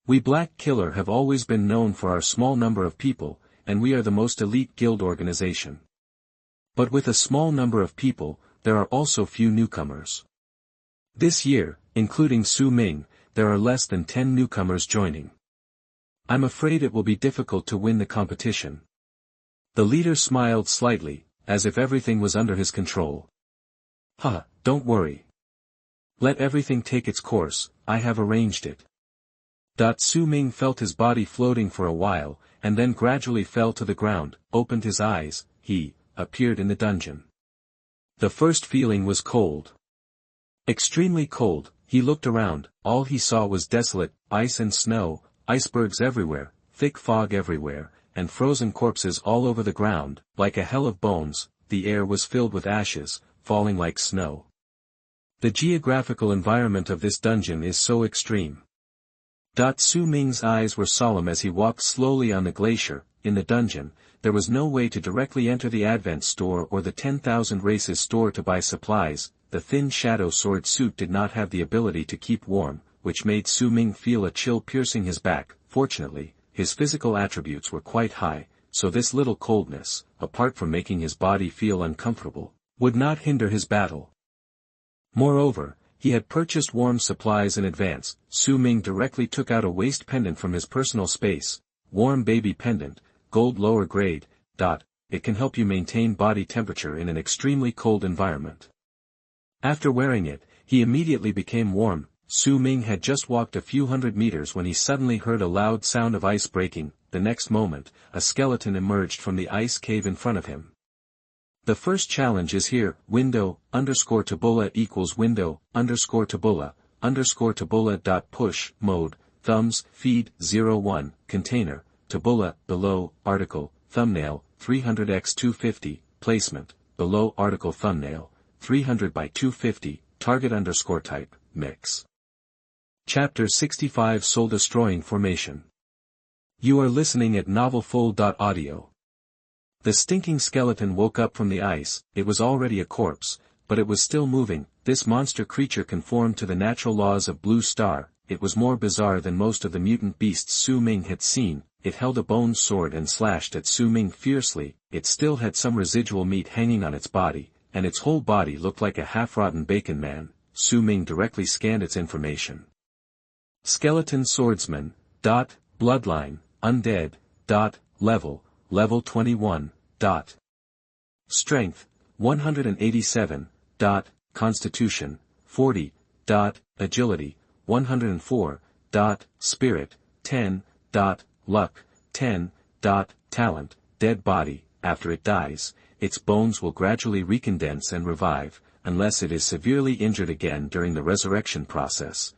We Black Killer have always been known for our small number of people, and we are the most elite guild organization. But with a small number of people, there are also few newcomers. This year, including Su Ming, there are less than 10 newcomers joining. I'm afraid it will be difficult to win the competition. The leader smiled slightly, as if everything was under his control. Don't worry. Let everything take its course, I have arranged it. Su Ming felt his body floating for a while, and then gradually fell to the ground, opened his eyes, he appeared in the dungeon. The first feeling was cold. Extremely cold. He looked around, all he saw was desolate, ice and snow, icebergs everywhere, thick fog everywhere, and frozen corpses all over the ground. Like a hell of bones, the air was filled with ashes, falling like snow. The geographical environment of this dungeon is so extreme. Su Ming's eyes were solemn as he walked slowly on the glacier. In the dungeon, there was no way to directly enter the Advent store or the 10,000 Races store to buy supplies. The thin shadow sword suit did not have the ability to keep warm, which made Su Ming feel a chill piercing his back. Fortunately, his physical attributes were quite high, so this little coldness, apart from making his body feel uncomfortable, would not hinder his battle. Moreover, he had purchased warm supplies in advance. Su Ming directly took out a waist pendant from his personal space. Warm baby pendant, gold lower grade. It can help you maintain body temperature in an extremely cold environment. After wearing it, he immediately became warm. Su Ming had just walked a few hundred meters when he suddenly heard a loud sound of ice breaking. The next moment, a skeleton emerged from the ice cave in front of him. The first challenge is here. Window_Tabula equals window_Tabula .push mode, thumbs, feed, 01, container, tabula, below, article, thumbnail, 300x250, placement, below article thumbnail, 300 by 250, target_type, mix. Chapter 65 Soul Destroying Formation. You are listening at novelfull.audio. The stinking skeleton woke up from the ice. It was already a corpse, but it was still moving. This monster creature conformed to the natural laws of Blue Star. It was more bizarre than most of the mutant beasts Su Ming had seen. It held a bone sword and slashed at Su Ming fiercely. It still had some residual meat hanging on its body, and its whole body looked like a half-rotten bacon man. Su Ming directly scanned its information. Skeleton Swordsman, Bloodline, Undead, Level 21, Strength, 187, Constitution, 40, Agility, 104, Spirit, 10, Luck, 10, Talent, Dead Body. After it dies, its bones will gradually recondense and revive, unless it is severely injured again during the resurrection process.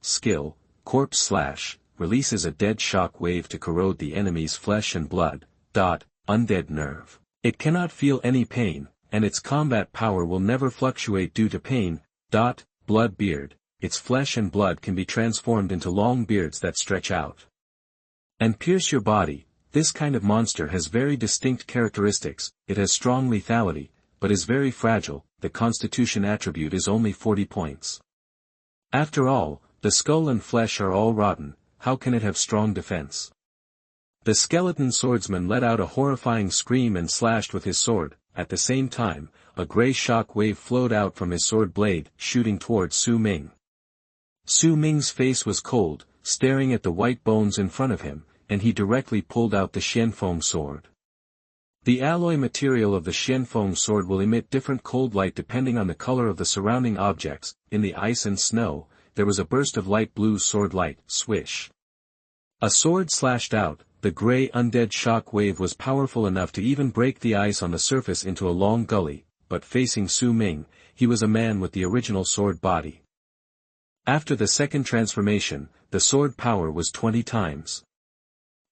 Skill, Corpse Slash, releases a dead shock wave to corrode the enemy's flesh and blood. Undead Nerve. It cannot feel any pain, and its combat power will never fluctuate due to pain. Blood Beard. Its flesh and blood can be transformed into long beards that stretch out and pierce your body. This kind of monster has very distinct characteristics. It has strong lethality, but is very fragile. The Constitution attribute is only 40 points. After all, the skull and flesh are all rotten, how can it have strong defense? The skeleton swordsman let out a horrifying scream and slashed with his sword. At the same time, a grey shock wave flowed out from his sword blade, shooting towards Su Ming. Su Ming's face was cold, staring at the white bones in front of him, and he directly pulled out the Xianfeng sword. The alloy material of the Xianfeng sword will emit different cold light depending on the color of the surrounding objects. In the ice and snow, there was a burst of light blue sword light, swish. A sword slashed out. The grey undead shock wave was powerful enough to even break the ice on the surface into a long gully, but facing Su Ming, he was a man with the original sword body. After the second transformation, the sword power was 20 times.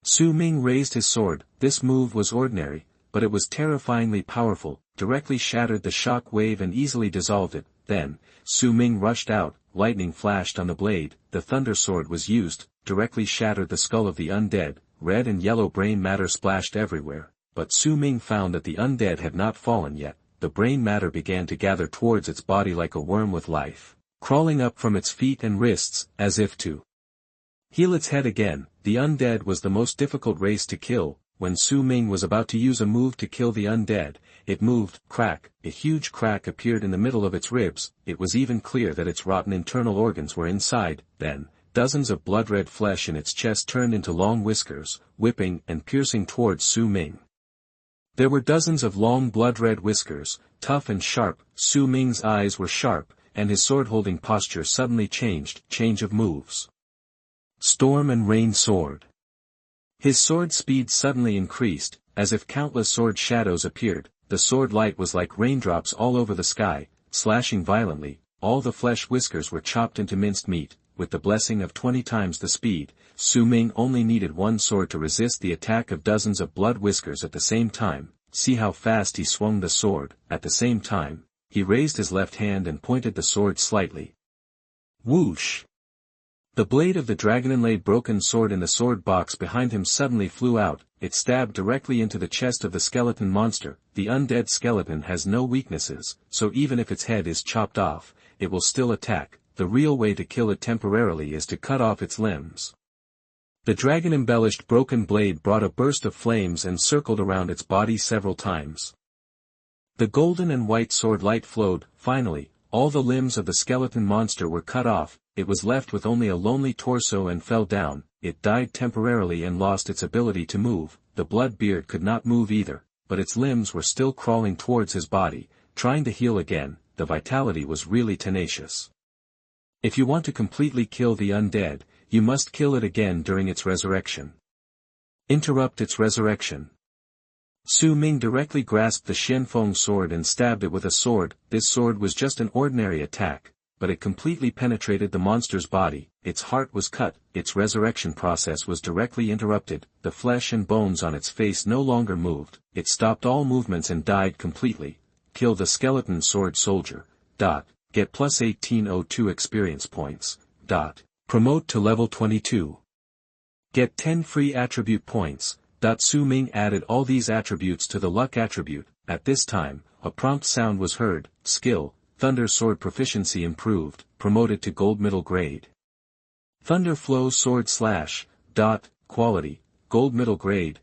Su Ming raised his sword. This move was ordinary, but it was terrifyingly powerful, directly shattered the shock wave and easily dissolved it. Then, Su Ming rushed out, lightning flashed on the blade, the thunder sword was used, directly shattered the skull of the undead, red and yellow brain matter splashed everywhere, but Su Ming found that the undead had not fallen yet. The brain matter began to gather towards its body like a worm with life, crawling up from its feet and wrists, as if to heal its head again. The undead was the most difficult race to kill. When Su Ming was about to use a move to kill the undead, it moved. Crack. A huge crack appeared in the middle of its ribs. It was even clear that its rotten internal organs were inside. Then, dozens of blood-red flesh in its chest turned into long whiskers, whipping and piercing towards Su Ming. There were dozens of long blood-red whiskers, tough and sharp. Su Ming's eyes were sharp, and his sword-holding posture suddenly changed. Change of moves. Storm and Rain Sword. His sword speed suddenly increased, as if countless sword shadows appeared. The sword light was like raindrops all over the sky, slashing violently. All the flesh whiskers were chopped into minced meat. With the blessing of 20 times the speed, Su Ming only needed one sword to resist the attack of dozens of blood whiskers at the same time. See how fast he swung the sword. At the same time, he raised his left hand and pointed the sword slightly. Whoosh! The blade of the dragon-inlaid broken sword in the sword box behind him suddenly flew out. It stabbed directly into the chest of the skeleton monster. The undead skeleton has no weaknesses, so even if its head is chopped off, it will still attack. The real way to kill it temporarily is to cut off its limbs. The dragon-embellished broken blade brought a burst of flames and circled around its body several times. The golden and white sword light flowed. Finally, all the limbs of the skeleton monster were cut off. It was left with only a lonely torso and fell down. It died temporarily and lost its ability to move. The blood beard could not move either, but its limbs were still crawling towards his body, trying to heal again. The vitality was really tenacious. If you want to completely kill the undead, you must kill it again during its resurrection. Interrupt its resurrection. Su Ming directly grasped the Xianfeng sword and stabbed it with a sword. This sword was just an ordinary attack, but it completely penetrated the monster's body. Its heart was cut. Its resurrection process was directly interrupted. The flesh and bones on its face no longer moved. It stopped all movements and died completely. Kill the skeleton sword soldier. Get plus 1802 experience points. Promote to level 22. Get 10 free attribute points. Su Ming added all these attributes to the luck attribute. At this time, a prompt sound was heard. Skill, Thunder Sword proficiency improved, promoted to gold middle grade. Thunder Flow Sword Slash, quality, gold middle grade,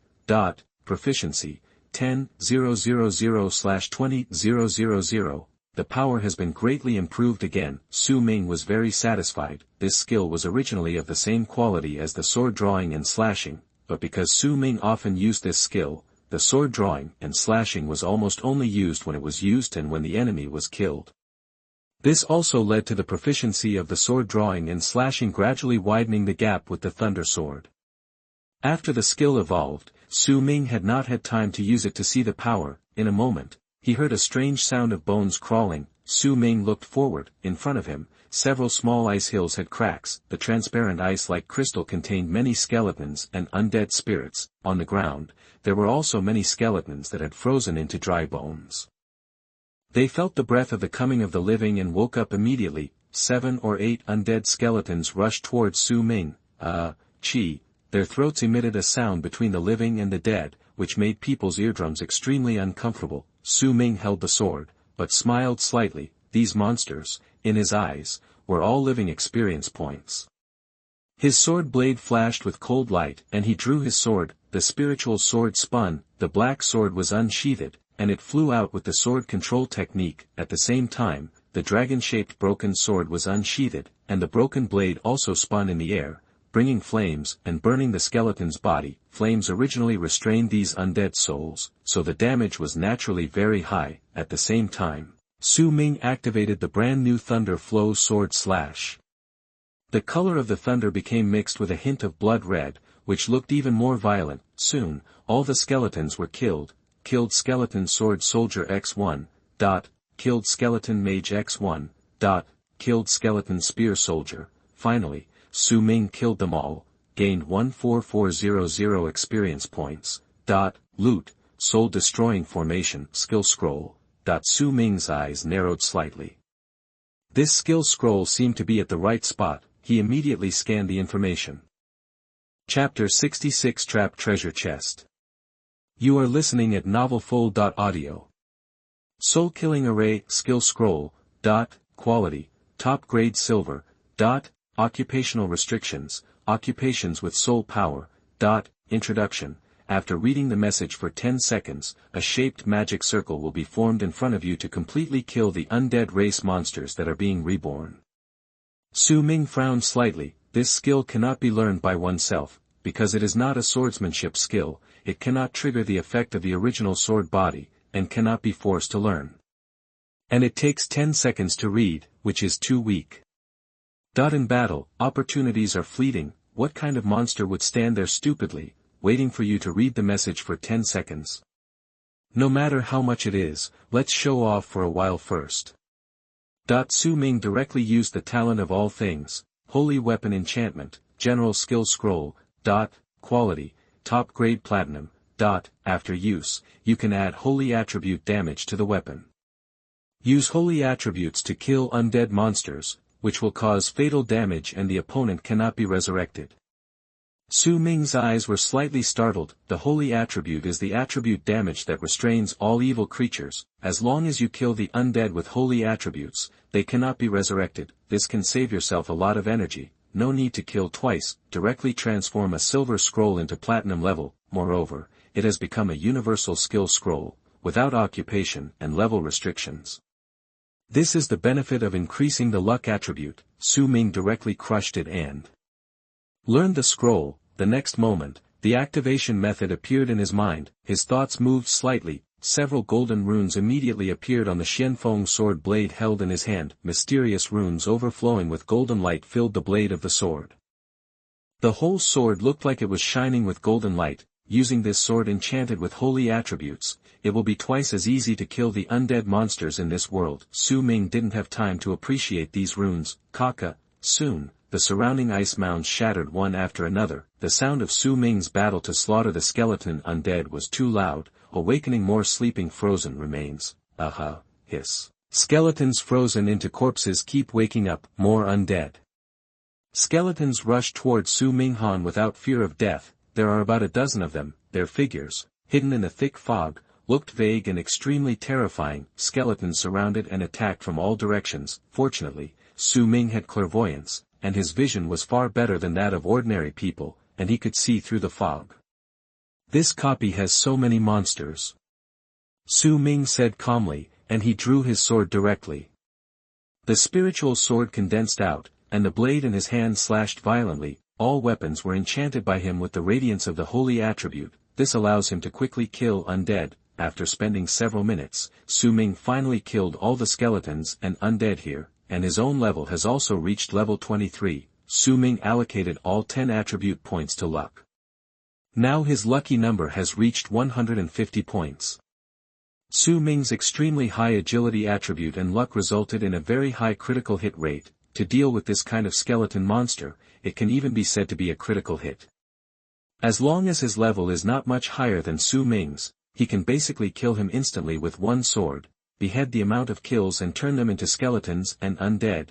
proficiency, 10,000/20,000, the power has been greatly improved again. Su Ming was very satisfied. This skill was originally of the same quality as the sword drawing and slashing, but because Su Ming often used this skill, the sword drawing and slashing was almost only used when it was used and when the enemy was killed. This also led to the proficiency of the sword drawing and slashing gradually widening the gap with the thunder sword. After the skill evolved, Su Ming had not had time to use it to see the power. In a moment, he heard a strange sound of bones crawling. Su Ming looked forward. In front of him, several small ice hills had cracks. The transparent ice like crystal contained many skeletons and undead spirits. On the ground, there were also many skeletons that had frozen into dry bones. They felt the breath of the coming of the living and woke up immediately. 7 or 8 undead skeletons rushed towards Su Ming. Chi. Their throats emitted a sound between the living and the dead, which made people's eardrums extremely uncomfortable. Su Ming held the sword, but smiled slightly. These monsters, in his eyes, were all living experience points. His sword blade flashed with cold light, and he drew his sword. The spiritual sword spun. The black sword was unsheathed, and it flew out with the sword control technique. At the same time, the dragon-shaped broken sword was unsheathed, and the broken blade also spun in the air, bringing flames and burning the skeleton's body. Flames originally restrained these undead souls, so the damage was naturally very high. At the same time, Su Ming activated the brand new Thunder Flow Sword Slash. The color of the thunder became mixed with a hint of blood red, which looked even more violent. Soon, all the skeletons were killed. Killed Skeleton Sword Soldier X1, killed Skeleton Mage X1, killed Skeleton Spear Soldier. Finally, Su Ming killed them all, gained 14400 experience points. Loot, Soul Destroying Formation Skill Scroll. Su Ming's eyes narrowed slightly. This skill scroll seemed to be at the right spot. He immediately scanned the information. Chapter 66 Trap Treasure Chest. You are listening at novelfold.audio. Soul Killing Array Skill Scroll. Quality, Top Grade Silver. Occupational Restrictions, Occupations with Soul Power. Introduction. After reading the message for 10 seconds, a shaped magic circle will be formed in front of you to completely kill the undead race monsters that are being reborn. Su Ming frowned slightly. This skill cannot be learned by oneself, because it is not a swordsmanship skill. It cannot trigger the effect of the original sword body, and cannot be forced to learn. And it takes 10 seconds to read, which is too weak. In battle, opportunities are fleeting. What kind of monster would stand there stupidly, waiting for you to read the message for 10 seconds? No matter how much it is, let's show off for a while first. Su Ming directly used the talent of all things, Holy Weapon Enchantment, General Skill Scroll. Quality, Top Grade Platinum. After use, you can add Holy Attribute damage to the weapon. Use Holy Attributes to kill undead monsters, which will cause fatal damage and the opponent cannot be resurrected. Su Ming's eyes were slightly startled. The Holy Attribute is the attribute damage that restrains all evil creatures. As long as you kill the undead with Holy Attributes, they cannot be resurrected. This can save yourself a lot of energy. No need to kill twice. Directly transform a silver scroll into platinum level. Moreover, it has become a universal skill scroll, without occupation and level restrictions. This is the benefit of increasing the luck attribute. Su Ming directly crushed it and learned the scroll. The next moment, the activation method appeared in his mind. His thoughts moved slightly. Several golden runes immediately appeared on the Xianfeng sword blade held in his hand. Mysterious runes overflowing with golden light filled the blade of the sword. The whole sword looked like it was shining with golden light. Using this sword enchanted with holy attributes, it will be twice as easy to kill the undead monsters in this world. Su Ming didn't have time to appreciate these runes. Soon, the surrounding ice mounds shattered one after another. The sound of Su Ming's battle to slaughter the skeleton undead was too loud, awakening more sleeping frozen remains. Hiss. Skeletons frozen into corpses keep waking up, more undead. Skeletons rush towards Su Minghan without fear of death. There are about a dozen of them. Their figures, hidden in a thick fog, looked vague and extremely terrifying. Skeletons surrounded and attacked from all directions. Fortunately, Su Ming had clairvoyance, and his vision was far better than that of ordinary people, and he could see through the fog. This copy has so many monsters. Su Ming said calmly, and he drew his sword directly. The spiritual sword condensed out, and the blade in his hand slashed violently. All weapons were enchanted by him with the radiance of the holy attribute. This allows him to quickly kill undead. After spending several minutes, Su Ming finally killed all the skeletons and undead here, and his own level has also reached level 23. Su Ming allocated all 10 attribute points to luck. Now his lucky number has reached 150 points. Su Ming's extremely high agility attribute and luck resulted in a very high critical hit rate. To deal with this kind of skeleton monster, it can even be said to be a critical hit. As long as his level is not much higher than Su Ming's, he can basically kill him instantly with one sword, behead the amount of kills and turn them into skeletons and undead.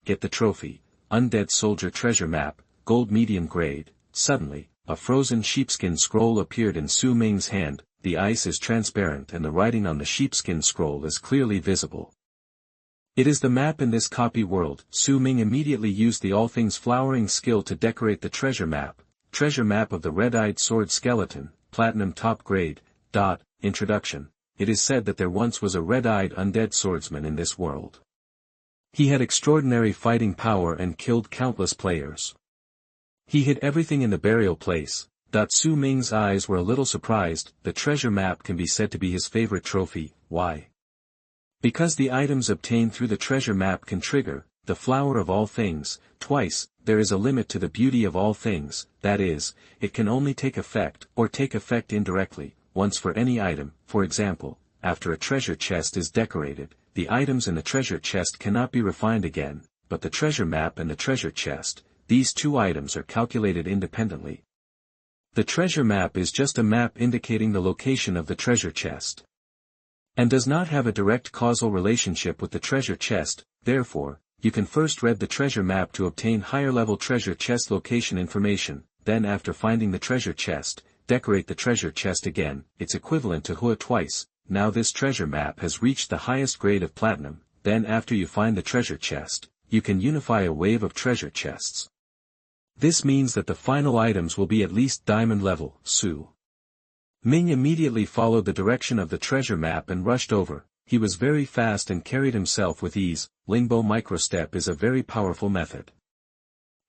Get the trophy, Undead Soldier Treasure Map, Gold Medium Grade. Suddenly, a frozen sheepskin scroll appeared in Su Ming's hand. The ice is transparent and the writing on the sheepskin scroll is clearly visible. It is the map in this copy world. Su Ming immediately used the All Things Flowering skill to decorate the treasure map of the red-eyed sword skeleton, platinum top grade. Introduction. It is said that there once was a red-eyed undead swordsman in this world. He had extraordinary fighting power and killed countless players. He hid everything in the burial place. Su Ming's eyes were a little surprised. The treasure map can be said to be his favorite trophy. Why? Because the items obtained through the treasure map can trigger the flower of all things twice. There is a limit to the beauty of all things, that is, it can only take effect indirectly, once for any item. For example, after a treasure chest is decorated, the items in the treasure chest cannot be refined again, but the treasure map and the treasure chest, these two items are calculated independently. The treasure map is just a map indicating the location of the treasure chest, and does not have a direct causal relationship with the treasure chest. Therefore, you can first read the treasure map to obtain higher-level treasure chest location information, then after finding the treasure chest, decorate the treasure chest again. It's equivalent to Hua twice. Now this treasure map has reached the highest grade of platinum. Then after you find the treasure chest, you can unify a wave of treasure chests. This means that the final items will be at least diamond level. Su Ming immediately followed the direction of the treasure map and rushed over. He was very fast and carried himself with ease. Longguo microstep is a very powerful method.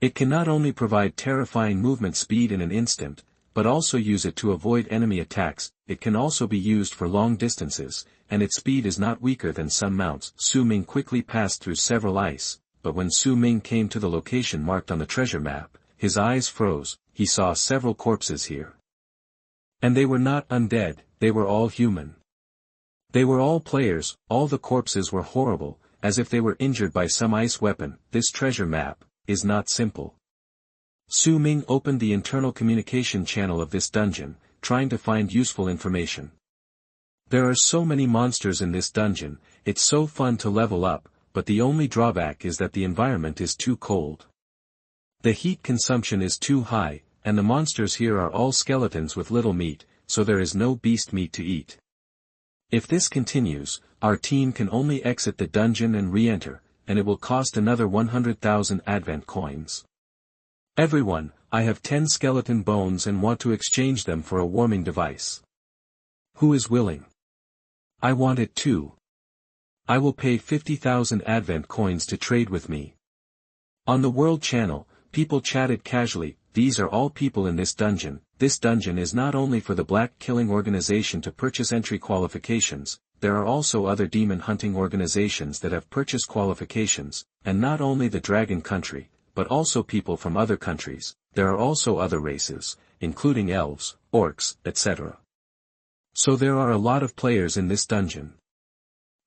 It can not only provide terrifying movement speed in an instant, but also use it to avoid enemy attacks. It can also be used for long distances, and its speed is not weaker than some mounts. Su Ming quickly passed through several ice, but when Su Ming came to the location marked on the treasure map, his eyes froze. He saw several corpses here. And they were not undead, they were all human. They were all players. All the corpses were horrible, as if they were injured by some ice weapon. This treasure map is not simple. Su Ming opened the internal communication channel of this dungeon, trying to find useful information. There are so many monsters in this dungeon. It's so fun to level up, but the only drawback is that the environment is too cold. The heat consumption is too high, and the monsters here are all skeletons with little meat, so there is no beast meat to eat. If this continues, our team can only exit the dungeon and re-enter, and it will cost another 100,000 advent coins. Everyone, I have 10 skeleton bones and want to exchange them for a warming device. Who is willing? I want it too. I will pay 50,000 advent coins to trade with me. On the World Channel, people chatted casually. These are all people in this dungeon. This dungeon is not only for the Black Killing Organization to purchase entry qualifications, there are also other demon hunting organizations that have purchase qualifications, and not only the Dragon Country, but also people from other countries. There are also other races, including elves, orcs, etc. So there are a lot of players in this dungeon.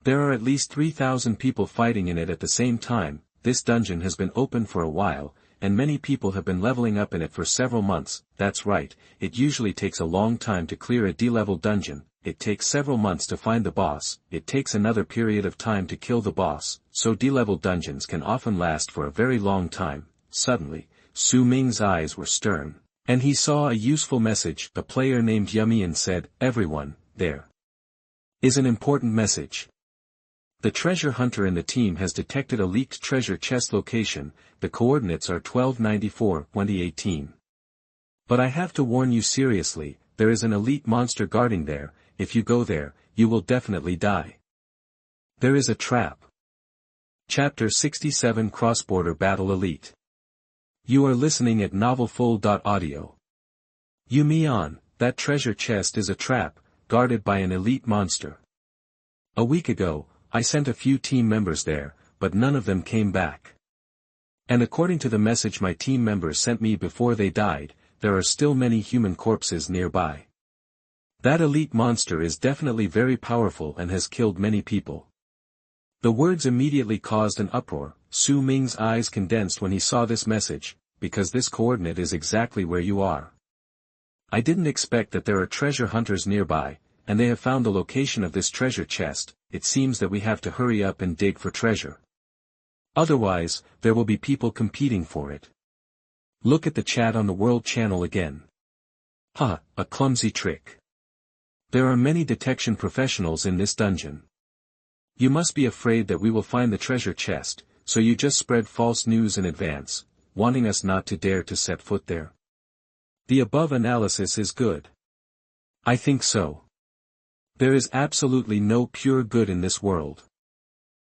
There are at least 3,000 people fighting in it at the same time. This dungeon has been open for a while, and many people have been leveling up in it for several months. That's right, it usually takes a long time to clear a D-level dungeon. It takes several months to find the boss, it takes another period of time to kill the boss, so D-level dungeons can often last for a very long time. Suddenly, Su Ming's eyes were stern, and he saw a useful message. A player named Yumian said, "Everyone, there is an important message. The treasure hunter in the team has detected a leaked treasure chest location. The coordinates are 1294-2018. But I have to warn you seriously, there is an elite monster guarding there. If you go there, you will definitely die. There is a trap. Chapter 67 Cross-Border Battle Elite. You are listening at novelfull.audio. Yumian, that treasure chest is a trap, guarded by an elite monster. A week ago, I sent a few team members there, but none of them came back. And according to the message my team members sent me before they died, there are still many human corpses nearby. That elite monster is definitely very powerful and has killed many people. The words immediately caused an uproar. Su Ming's eyes condensed when he saw this message, because this coordinate is exactly where you are. I didn't expect that there are treasure hunters nearby, and they have found the location of this treasure chest. It seems that we have to hurry up and dig for treasure. Otherwise, there will be people competing for it. Look at the chat on the World Channel again. Ha, a clumsy trick. There are many detection professionals in this dungeon. You must be afraid that we will find the treasure chest, so you just spread false news in advance, wanting us not to dare to set foot there. The above analysis is good. I think so. There is absolutely no pure good in this world.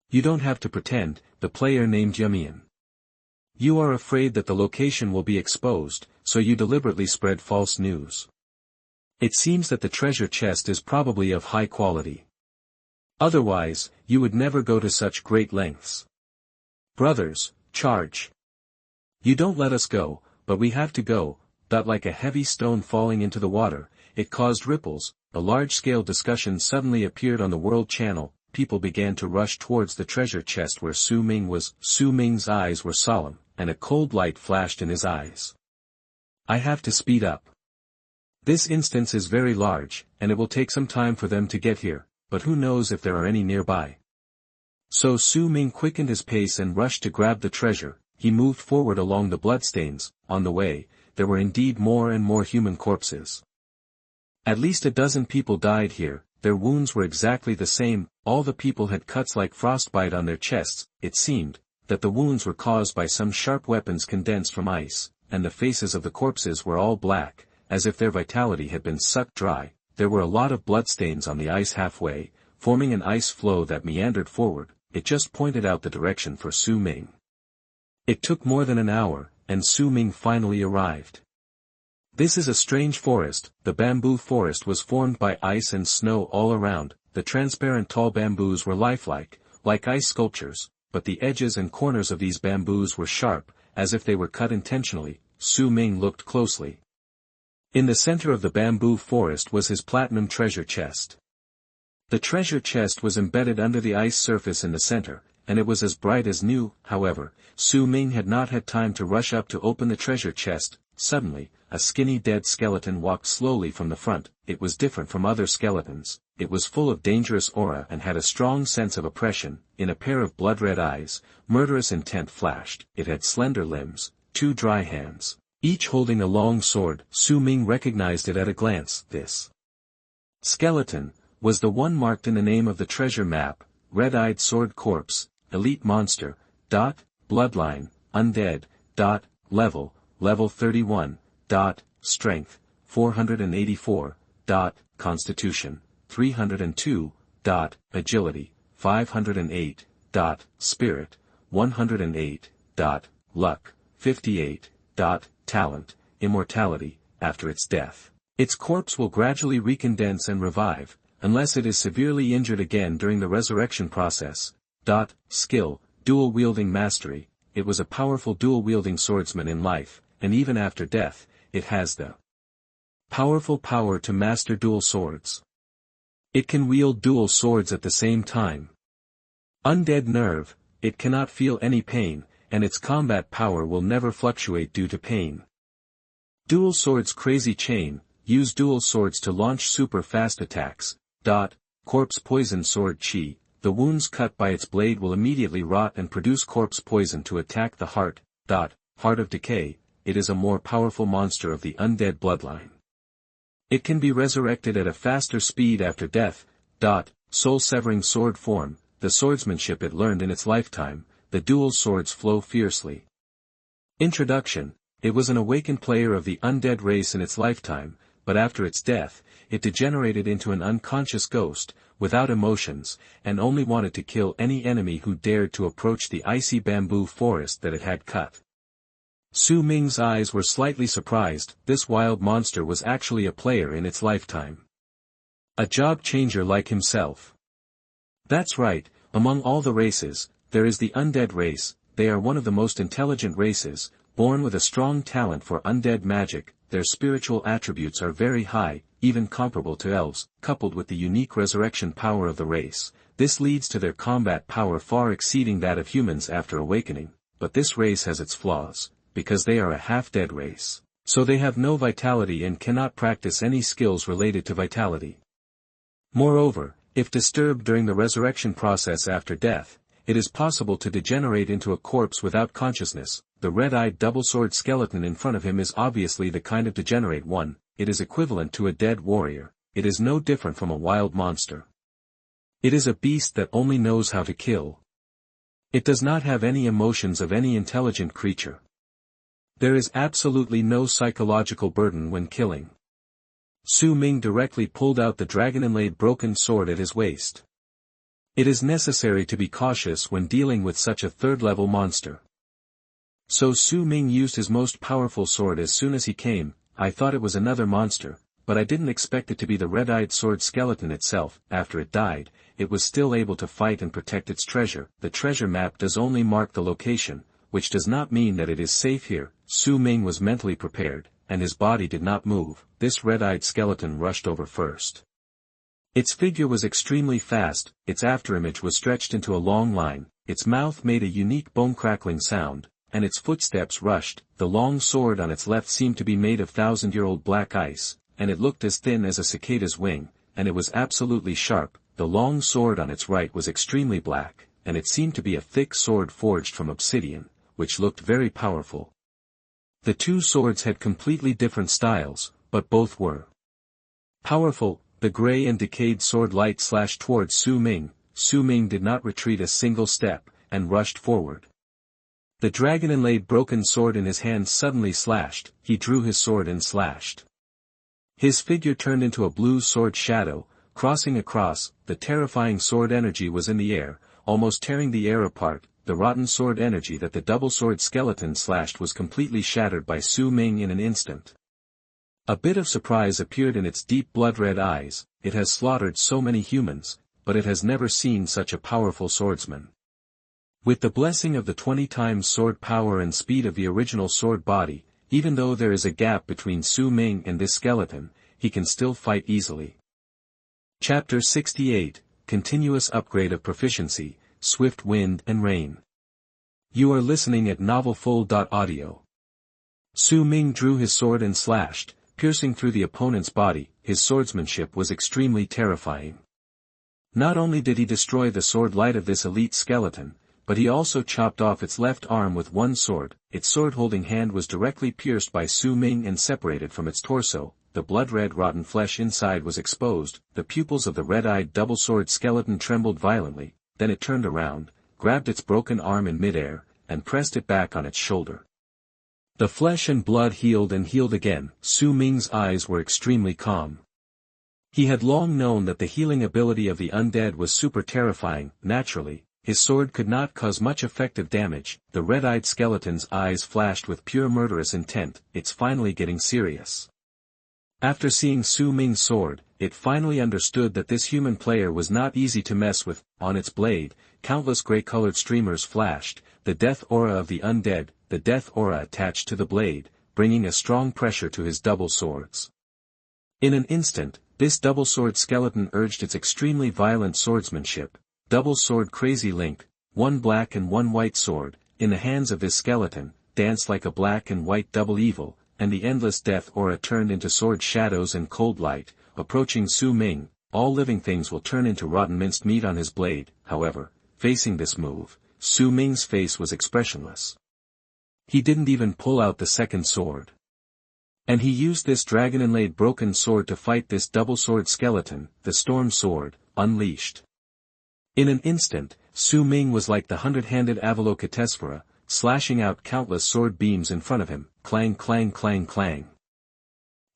You don't have to pretend, the player named Yumian. You are afraid that the location will be exposed, so you deliberately spread false news. It seems that the treasure chest is probably of high quality. Otherwise, you would never go to such great lengths. Brothers, charge. You don't let us go, but we have to go. Like a heavy stone falling into the water, it caused ripples. A large-scale discussion suddenly appeared on the World Channel. People began to rush towards the treasure chest where Su Ming was. Su Ming's eyes were solemn, and a cold light flashed in his eyes. I have to speed up. This instance is very large, and it will take some time for them to get here, but who knows if there are any nearby. So Su Ming quickened his pace and rushed to grab the treasure. He moved forward along the bloodstains. On the way, there were indeed more and more human corpses. At least a dozen people died here. Their wounds were exactly the same. All the people had cuts like frostbite on their chests. It seemed that the wounds were caused by some sharp weapons condensed from ice, and the faces of the corpses were all black, as if their vitality had been sucked dry. There were a lot of bloodstains on the ice halfway, forming an ice flow that meandered forward. It just pointed out the direction for Su Ming. It took more than an hour, and Su Ming finally arrived. This is a strange forest. The bamboo forest was formed by ice and snow all around. The transparent tall bamboos were lifelike, like ice sculptures, but the edges and corners of these bamboos were sharp, as if they were cut intentionally. Su Ming looked closely. In the center of the bamboo forest was his platinum treasure chest. The treasure chest was embedded under the ice surface in the center, and it was as bright as new. However, Su Ming had not had time to rush up to open the treasure chest. Suddenly, a skinny dead skeleton walked slowly from the front. It was different from other skeletons. It was full of dangerous aura and had a strong sense of oppression. In a pair of blood-red eyes, murderous intent flashed. It had slender limbs, 2 dry hands, each holding a long sword. Su Ming recognized it at a glance. This skeleton was the one marked in the name of the treasure map. Red-eyed sword corpse, elite monster, bloodline, undead, level 31, strength, 484, constitution, 302, agility, 508, spirit, 108, luck, 58, talent, immortality. After its death, its corpse will gradually recondense and revive, unless it is severely injured again during the resurrection process. Skill, dual-wielding mastery. It was a powerful dual-wielding swordsman in life, and even after death, it has the powerful power to master dual swords. It can wield dual swords at the same time. Undead nerve, it cannot feel any pain, and its combat power will never fluctuate due to pain. Dual swords crazy chain, use dual swords to launch super fast attacks. Corpse poison sword chi, the wounds cut by its blade will immediately rot and produce corpse poison to attack the heart. Heart of decay, it is a more powerful monster of the undead bloodline. It can be resurrected at a faster speed after death. Soul-severing sword form, the swordsmanship it learned in its lifetime. The dual swords flow fiercely. Introduction, it was an awakened player of the undead race in its lifetime, but after its death, it degenerated into an unconscious ghost, without emotions, and only wanted to kill any enemy who dared to approach the icy bamboo forest that it had cut. Su Ming's eyes were slightly surprised. This wild monster was actually a player in its lifetime. A job changer like himself. That's right, among all the races, there is the undead race. They are one of the most intelligent races, born with a strong talent for undead magic. Their spiritual attributes are very high, even comparable to elves, coupled with the unique resurrection power of the race. This leads to their combat power far exceeding that of humans after awakening, but this race has its flaws, because they are a half-dead race, so they have no vitality and cannot practice any skills related to vitality. Moreover, if disturbed during the resurrection process after death, it is possible to degenerate into a corpse without consciousness. The red-eyed double-sword skeleton in front of him is obviously the kind of degenerate one. It is equivalent to a dead warrior. It is no different from a wild monster. It is a beast that only knows how to kill. It does not have any emotions of any intelligent creature. There is absolutely no psychological burden when killing. Su Ming directly pulled out the dragon-inlaid broken sword at his waist. It is necessary to be cautious when dealing with such a third-level monster. So Su Ming used his most powerful sword as soon as he came. I thought it was another monster, but I didn't expect it to be the red-eyed sword skeleton itself. After it died, it was still able to fight and protect its treasure. The treasure map does only mark the location, which does not mean that it is safe here. Su Ming was mentally prepared, and his body did not move. This red-eyed skeleton rushed over first. Its figure was extremely fast. Its afterimage was stretched into a long line, its mouth made a unique bone-crackling sound, and its footsteps rushed. The long sword on its left seemed to be made of thousand-year-old black ice, and it looked as thin as a cicada's wing, and it was absolutely sharp. The long sword on its right was extremely black, and it seemed to be a thick sword forged from obsidian, which looked very powerful. The two swords had completely different styles, but both were powerful. The gray and decayed sword light slashed towards Su Ming. Su Ming did not retreat a single step, and rushed forward. The dragon-inlaid broken sword in his hand suddenly slashed. He drew his sword and slashed. His figure turned into a blue sword shadow, crossing across. The terrifying sword energy was in the air, almost tearing the air apart. The rotten sword energy that the double-sword skeleton slashed was completely shattered by Su Ming in an instant. A bit of surprise appeared in its deep blood-red eyes. It has slaughtered so many humans, but it has never seen such a powerful swordsman. With the blessing of the 20 times sword power and speed of the original sword body, even though there is a gap between Su Ming and this skeleton, he can still fight easily. Chapter 68, Continuous Upgrade of Proficiency, Swift Wind and Rain. You are listening at novelfull.audio. Su Ming drew his sword and slashed, piercing through the opponent's body. His swordsmanship was extremely terrifying. Not only did he destroy the sword light of this elite skeleton, but he also chopped off its left arm with one sword. Its sword-holding hand was directly pierced by Su Ming and separated from its torso. The blood-red rotten flesh inside was exposed. The pupils of the red-eyed double-sword skeleton trembled violently. Then it turned around, grabbed its broken arm in midair, and pressed it back on its shoulder. The flesh and blood healed and healed again. Su Ming's eyes were extremely calm. He had long known that the healing ability of the undead was super terrifying. Naturally, his sword could not cause much effective damage. The red-eyed skeleton's eyes flashed with pure murderous intent. It's finally getting serious. After seeing Su Ming's sword, it finally understood that this human player was not easy to mess with. On its blade, countless gray-colored streamers flashed, the death aura of the undead. The death aura attached to the blade, bringing a strong pressure to his double swords. In an instant, this double sword skeleton urged its extremely violent swordsmanship. Double sword crazy link, one black and one white sword, in the hands of this skeleton, danced like a black and white double evil, and the endless death aura turned into sword shadows and cold light. Approaching Su Ming, all living things will turn into rotten minced meat on his blade. However, facing this move, Su Ming's face was expressionless. He didn't even pull out the second sword. And he used this dragon-inlaid broken sword to fight this double-sword skeleton, the storm sword, unleashed. In an instant, Su Ming was like the 100-handed Avalokitesvara, slashing out countless sword beams in front of him. Clang clang clang clang.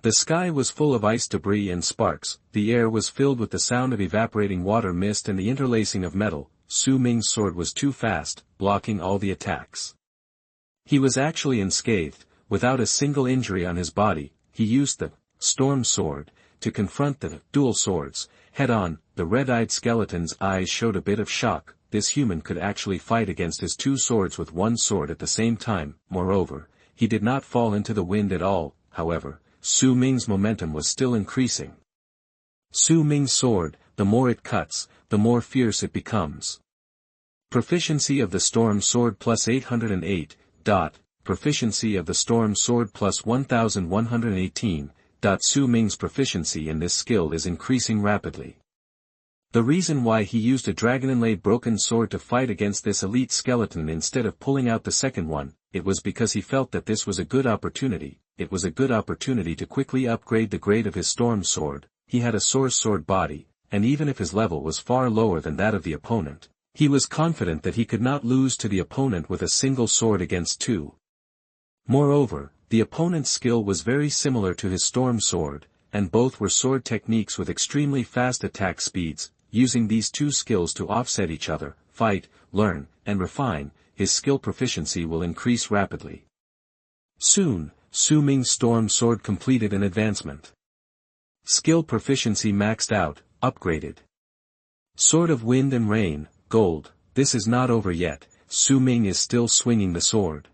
The sky was full of ice debris and sparks, the air was filled with the sound of evaporating water mist and the interlacing of metal. Su Ming's sword was too fast, blocking all the attacks. He was actually unscathed, without a single injury on his body. He used the storm sword to confront the dual swords head-on. The red-eyed skeleton's eyes showed a bit of shock. This human could actually fight against his two swords with one sword at the same time. Moreover, he did not fall into the wind at all. However, Su Ming's momentum was still increasing. Su Ming's sword, the more it cuts, the more fierce it becomes. Proficiency of the storm sword plus 808. Proficiency of the storm sword plus 1118. Su Ming's proficiency in this skill is increasing rapidly. The reason why he used a dragon-inlaid broken sword to fight against this elite skeleton instead of pulling out the second one, it was because he felt that this was a good opportunity. It was a good opportunity to quickly upgrade the grade of his storm sword. He had a source sword body, and even if his level was far lower than that of the opponent, he was confident that he could not lose to the opponent with a single sword against two. Moreover, the opponent's skill was very similar to his storm sword, and both were sword techniques with extremely fast attack speeds. Using these two skills to offset each other, fight, learn, and refine, his skill proficiency will increase rapidly. Soon, Su Ming's storm sword completed an advancement. Skill proficiency maxed out, upgraded. Sword of Wind and Rain, Gold. This is not over yet. Su Ming is still swinging the sword.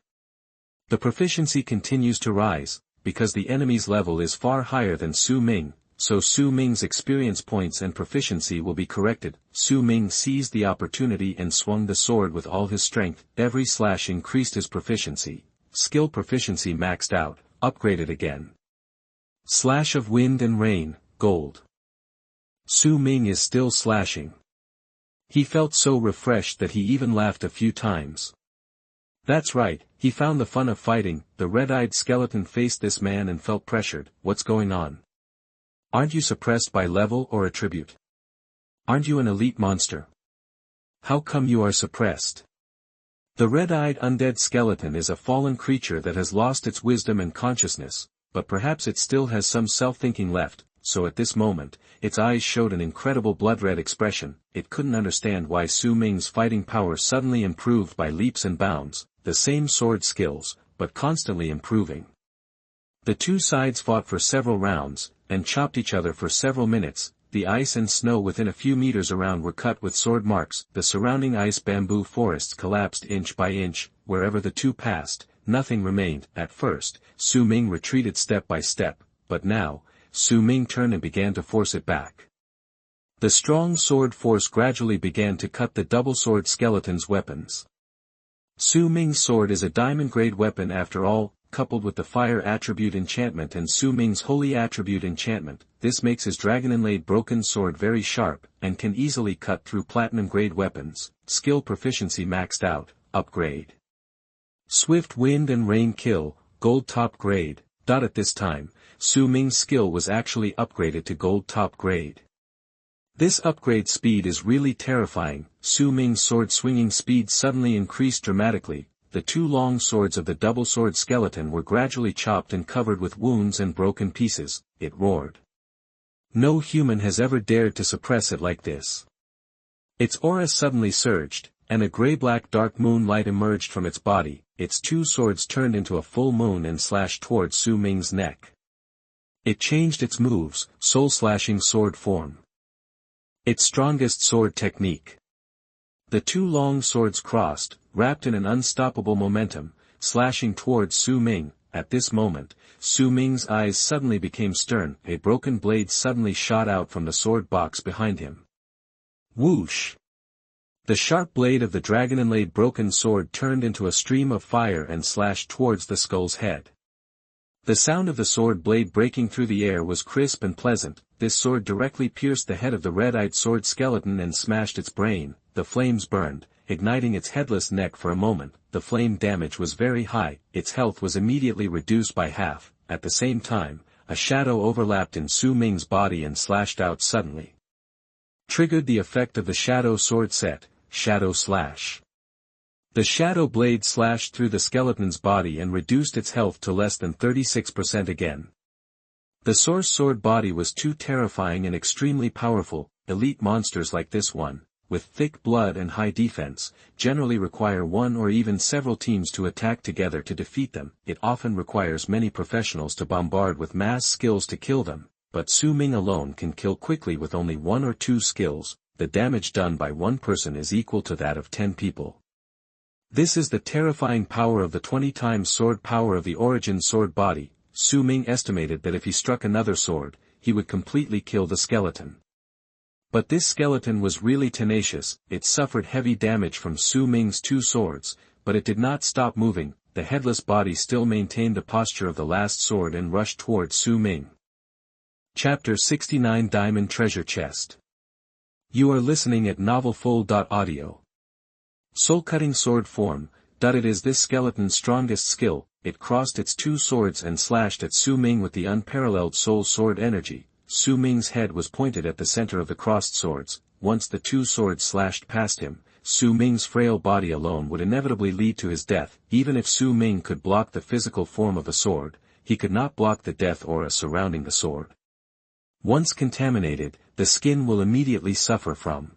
The proficiency continues to rise, because the enemy's level is far higher than Su Ming, so Su Ming's experience points and proficiency will be corrected. Su Ming seized the opportunity and swung the sword with all his strength. Every slash increased his proficiency. Skill proficiency maxed out, upgraded again. Slash of Wind and Rain, Gold. Su Ming is still slashing. He felt so refreshed that he even laughed a few times. That's right, he found the fun of fighting. The red-eyed skeleton faced this man and felt pressured. What's going on? Aren't you suppressed by level or attribute? Aren't you an elite monster? How come you are suppressed? The red-eyed undead skeleton is a fallen creature that has lost its wisdom and consciousness, but perhaps it still has some self-thinking left, so at this moment, its eyes showed an incredible blood-red expression. It couldn't understand why Su Ming's fighting power suddenly improved by leaps and bounds, the same sword skills, but constantly improving. The two sides fought for several rounds, and chopped each other for several minutes. The ice and snow within a few meters around were cut with sword marks. The surrounding ice bamboo forests collapsed inch by inch. Wherever the two passed, nothing remained. At first, Su Ming retreated step by step, but now, Su Ming turned and began to force it back. The strong sword force gradually began to cut the double-sword skeleton's weapons. Su Ming's sword is a diamond-grade weapon after all, coupled with the fire attribute enchantment and Su Ming's holy attribute enchantment. This makes his dragon-inlaid broken sword very sharp, and can easily cut through platinum-grade weapons. Skill proficiency maxed out, upgrade. Swift Wind and Rain Kill, Gold top grade. At this time, Su Ming's skill was actually upgraded to Gold top grade. This upgrade speed is really terrifying. Su Ming's sword swinging speed suddenly increased dramatically. The two long swords of the double-sword skeleton were gradually chopped and covered with wounds and broken pieces. It roared. No human has ever dared to suppress it like this. Its aura suddenly surged, and a gray-black dark moonlight emerged from its body. Its two swords turned into a full moon and slashed towards Su Ming's neck. It changed its moves, soul-slashing sword form. Its strongest sword technique. The two long swords crossed, wrapped in an unstoppable momentum, slashing towards Su Ming. At this moment, Su Ming's eyes suddenly became stern. A broken blade suddenly shot out from the sword box behind him. Whoosh! The sharp blade of the dragon-inlaid broken sword turned into a stream of fire and slashed towards the skull's head. The sound of the sword blade breaking through the air was crisp and pleasant. This sword directly pierced the head of the red-eyed sword skeleton and smashed its brain. The flames burned, igniting its headless neck for a moment. The flame damage was very high. Its health was immediately reduced by half. At the same time, a shadow overlapped in Su Ming's body and slashed out suddenly. Triggered the effect of the shadow sword set, Shadow Slash. The shadow blade slashed through the skeleton's body and reduced its health to less than 36% again. The source sword body was too terrifying and extremely powerful. Elite monsters like this one, with thick blood and high defense, generally require one or even several teams to attack together to defeat them. It often requires many professionals to bombard with mass skills to kill them, but Su Ming alone can kill quickly with only one or two skills. The damage done by one person is equal to that of 10 people. This is the terrifying power of the 20 times sword power of the origin sword body. Su Ming estimated that if he struck another sword, he would completely kill the skeleton. But this skeleton was really tenacious. It suffered heavy damage from Su Ming's 2 swords, but it did not stop moving. The headless body still maintained the posture of the last sword and rushed toward Su Ming. Chapter 69 Diamond Treasure Chest. You are listening at novelfull.audio. Soul-cutting sword form. It is this skeleton's strongest skill. It crossed its 2 swords and slashed at Su Ming with the unparalleled soul sword energy. Su Ming's head was pointed at the center of the crossed swords. Once the 2 swords slashed past him, Su Ming's frail body alone would inevitably lead to his death. Even if Su Ming could block the physical form of a sword, he could not block the death aura surrounding the sword. Once contaminated, the skin will immediately suffer from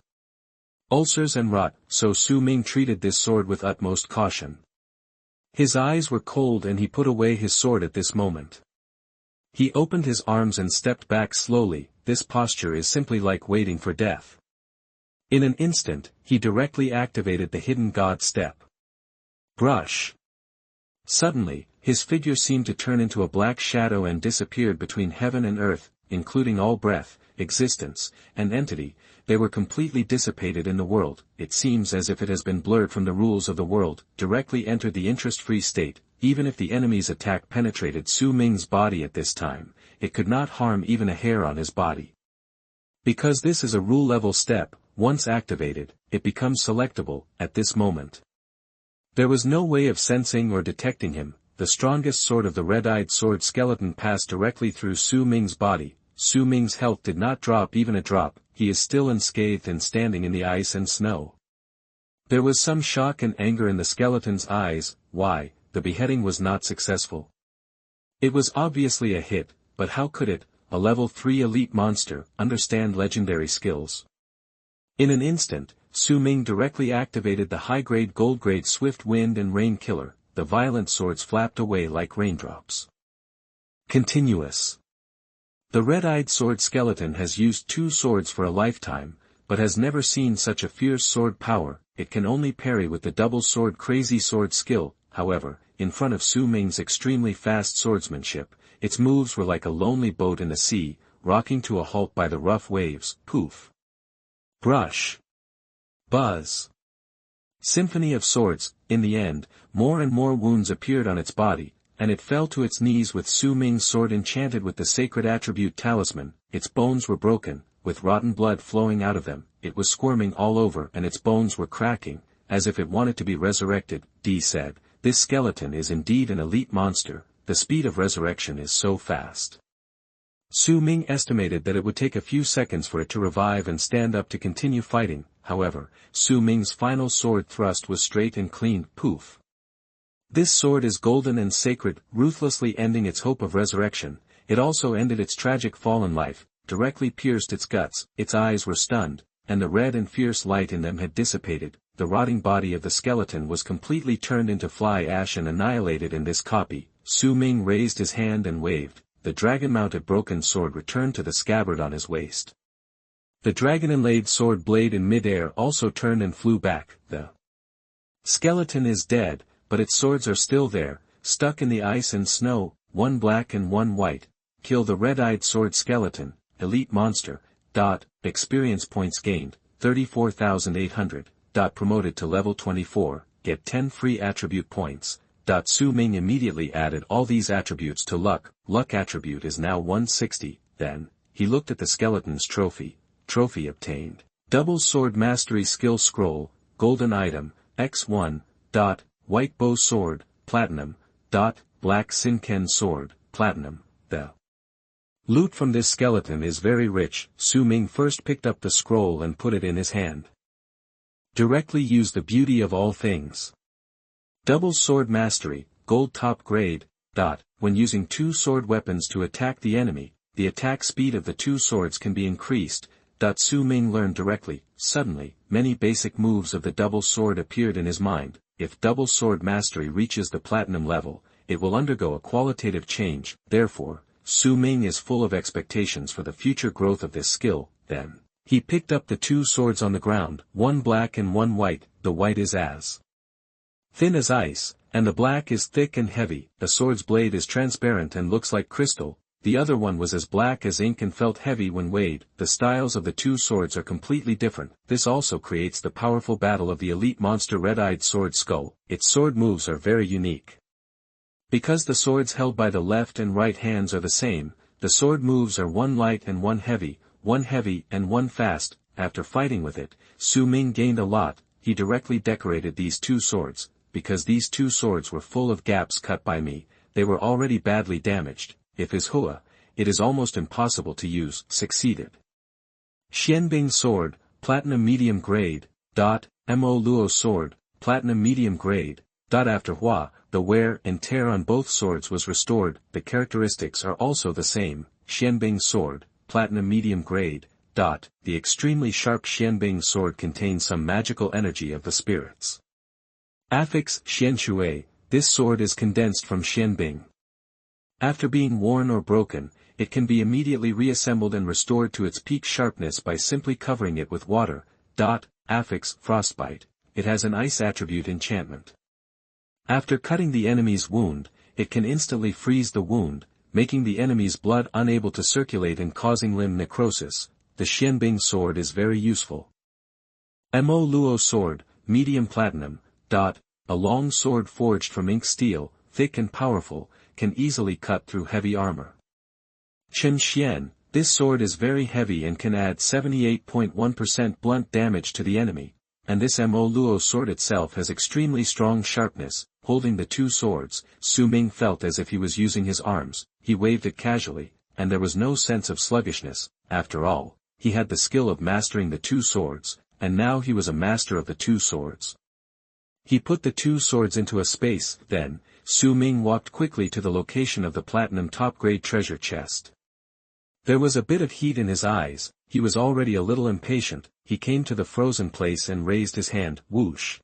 ulcers and rot, so Su Ming treated this sword with utmost caution. His eyes were cold and he put away his sword at this moment. He opened his arms and stepped back slowly. This posture is simply like waiting for death. In an instant, he directly activated the hidden god step. Brush. Suddenly, his figure seemed to turn into a black shadow and disappeared between heaven and earth, including all breath, existence, and entity. They were completely dissipated in the world. It seems as if it has been blurred from the rules of the world, directly entered the interest-free state. Even if the enemy's attack penetrated Su Ming's body at this time, it could not harm even a hair on his body. Because this is a rule-level step, once activated, it becomes selectable. At this moment, there was no way of sensing or detecting him. The strongest sword of the red-eyed sword skeleton passed directly through Su Ming's body. Su Ming's health did not drop even a drop. He is still unscathed and standing in the ice and snow. There was some shock and anger in the skeleton's eyes. Why? The beheading was not successful. It was obviously a hit, but how could it, a level 3 elite monster, understand legendary skills? In an instant, Su Ming directly activated the high-grade gold-grade swift wind and rain killer. The violent swords flapped away like raindrops. Continuous. The red-eyed sword skeleton has used 2 swords for a lifetime, but has never seen such a fierce sword power. It can only parry with the double sword crazy sword skill. However, in front of Su Ming's extremely fast swordsmanship, its moves were like a lonely boat in the sea, rocking to a halt by the rough waves. Poof. Brush. Buzz. Symphony of swords. In the end, more and more wounds appeared on its body, and it fell to its knees with Su Ming's sword enchanted with the sacred attribute talisman. Its bones were broken, with rotten blood flowing out of them. It was squirming all over and its bones were cracking, as if it wanted to be resurrected. D said, "This skeleton is indeed an elite monster, the speed of resurrection is so fast." Su Ming estimated that it would take a few seconds for it to revive and stand up to continue fighting. However, Su Ming's final sword thrust was straight and clean. Poof. This sword is golden and sacred, ruthlessly ending its hope of resurrection. It also ended its tragic fall in life, directly pierced its guts. Its eyes were stunned, and the red and fierce light in them had dissipated. The rotting body of the skeleton was completely turned into fly ash and annihilated in this copy. Su Ming raised his hand and waved. The dragon-mounted broken sword returned to the scabbard on his waist. The dragon-inlaid sword blade in mid-air also turned and flew back. The skeleton is dead, but its swords are still there, stuck in the ice and snow, one black and one white. Kill the red-eyed sword skeleton, elite monster. Experience points gained, 34,800. Promoted to level 24, get 10 free attribute points. Su Ming immediately added all these attributes to luck. Luck attribute is now 160. Then, he looked at the skeleton's trophy. Trophy obtained. Double sword mastery skill scroll, golden item, X1. White bow sword, platinum. Black Sinken sword, platinum. The loot from this skeleton is very rich. Su Ming first picked up the scroll and put it in his hand. Directly use the beauty of all things. Double sword mastery, gold top grade. When using 2 sword weapons to attack the enemy, the attack speed of the two swords can be increased. Su Ming learned directly. Suddenly, many basic moves of the double sword appeared in his mind. If double sword mastery reaches the platinum level, it will undergo a qualitative change. Therefore, Su Ming is full of expectations for the future growth of this skill. Then, he picked up the two swords on the ground, one black and one white. The white is as thin as ice, and the black is thick and heavy. The sword's blade is transparent and looks like crystal. The other one was as black as ink and felt heavy when weighed. The styles of the two swords are completely different. This also creates the powerful battle of the elite monster Red-Eyed Sword Skull. Its sword moves are very unique. Because the swords held by the left and right hands are the same, the sword moves are one light and one heavy and one fast. After fighting with it, Su Ming gained a lot. He directly decorated these two swords. Because these two swords were full of gaps cut by me, they were already badly damaged. If his hua, it is almost impossible to use. Succeeded. Xianbing sword, platinum medium grade. Mo Luo sword, platinum medium grade. After hua, the wear and tear on both swords was restored. The characteristics are also the same. Xianbing sword, platinum medium grade. The extremely sharp Xianbing sword contains some magical energy of the spirits. Affix Xianshui, this sword is condensed from Xianbing. After being worn or broken, it can be immediately reassembled and restored to its peak sharpness by simply covering it with water. Affix Frostbite, it has an ice attribute enchantment. After cutting the enemy's wound, it can instantly freeze the wound, making the enemy's blood unable to circulate and causing limb necrosis. The Xianbing sword is very useful. Mo Luo sword, medium platinum. A long sword forged from ink steel, thick and powerful, can easily cut through heavy armor. Chen Xian, this sword is very heavy and can add 78.1% blunt damage to the enemy, and this Mo Luo sword itself has extremely strong sharpness. Holding the two swords, Su Ming felt as if he was using his arms. He waved it casually, and there was no sense of sluggishness. After all, he had the skill of mastering the two swords, and now he was a master of the two swords. He put the two swords into a space. Then, Su Ming walked quickly to the location of the platinum top-grade treasure chest. There was a bit of heat in his eyes. He was already a little impatient. He came to the frozen place and raised his hand. Whoosh!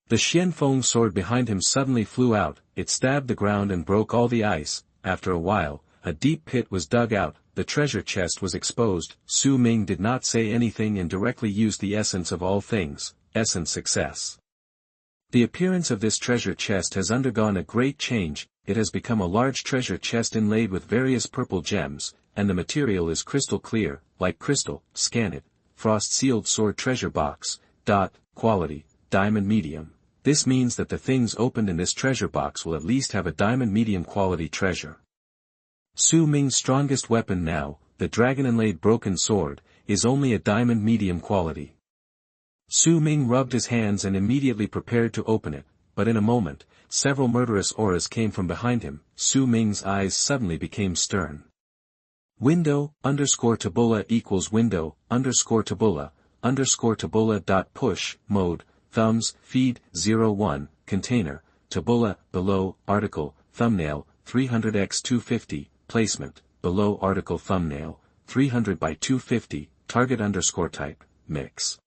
The Xianfeng sword behind him suddenly flew out. It stabbed the ground and broke all the ice. After a while, a deep pit was dug out. The treasure chest was exposed. Su Ming did not say anything and directly used the essence of all things. Essence success. The appearance of this treasure chest has undergone a great change. It has become a large treasure chest inlaid with various purple gems, and the material is crystal clear, like crystal. Scan it. Frost-sealed sword treasure box. Quality, diamond medium. This means that the things opened in this treasure box will at least have a diamond medium quality treasure. Su Ming's strongest weapon now, the dragon-inlaid broken sword, is only a diamond medium quality. Su Ming rubbed his hands and immediately prepared to open it, but in a moment, several murderous auras came from behind him. Su Ming's eyes suddenly became stern. Window_tabula equals window_tabula .push, mode, thumbs, feed, 01, container, tabula, below, article, thumbnail, 300x250, placement, below article thumbnail, 300 by 250, target_type, mix.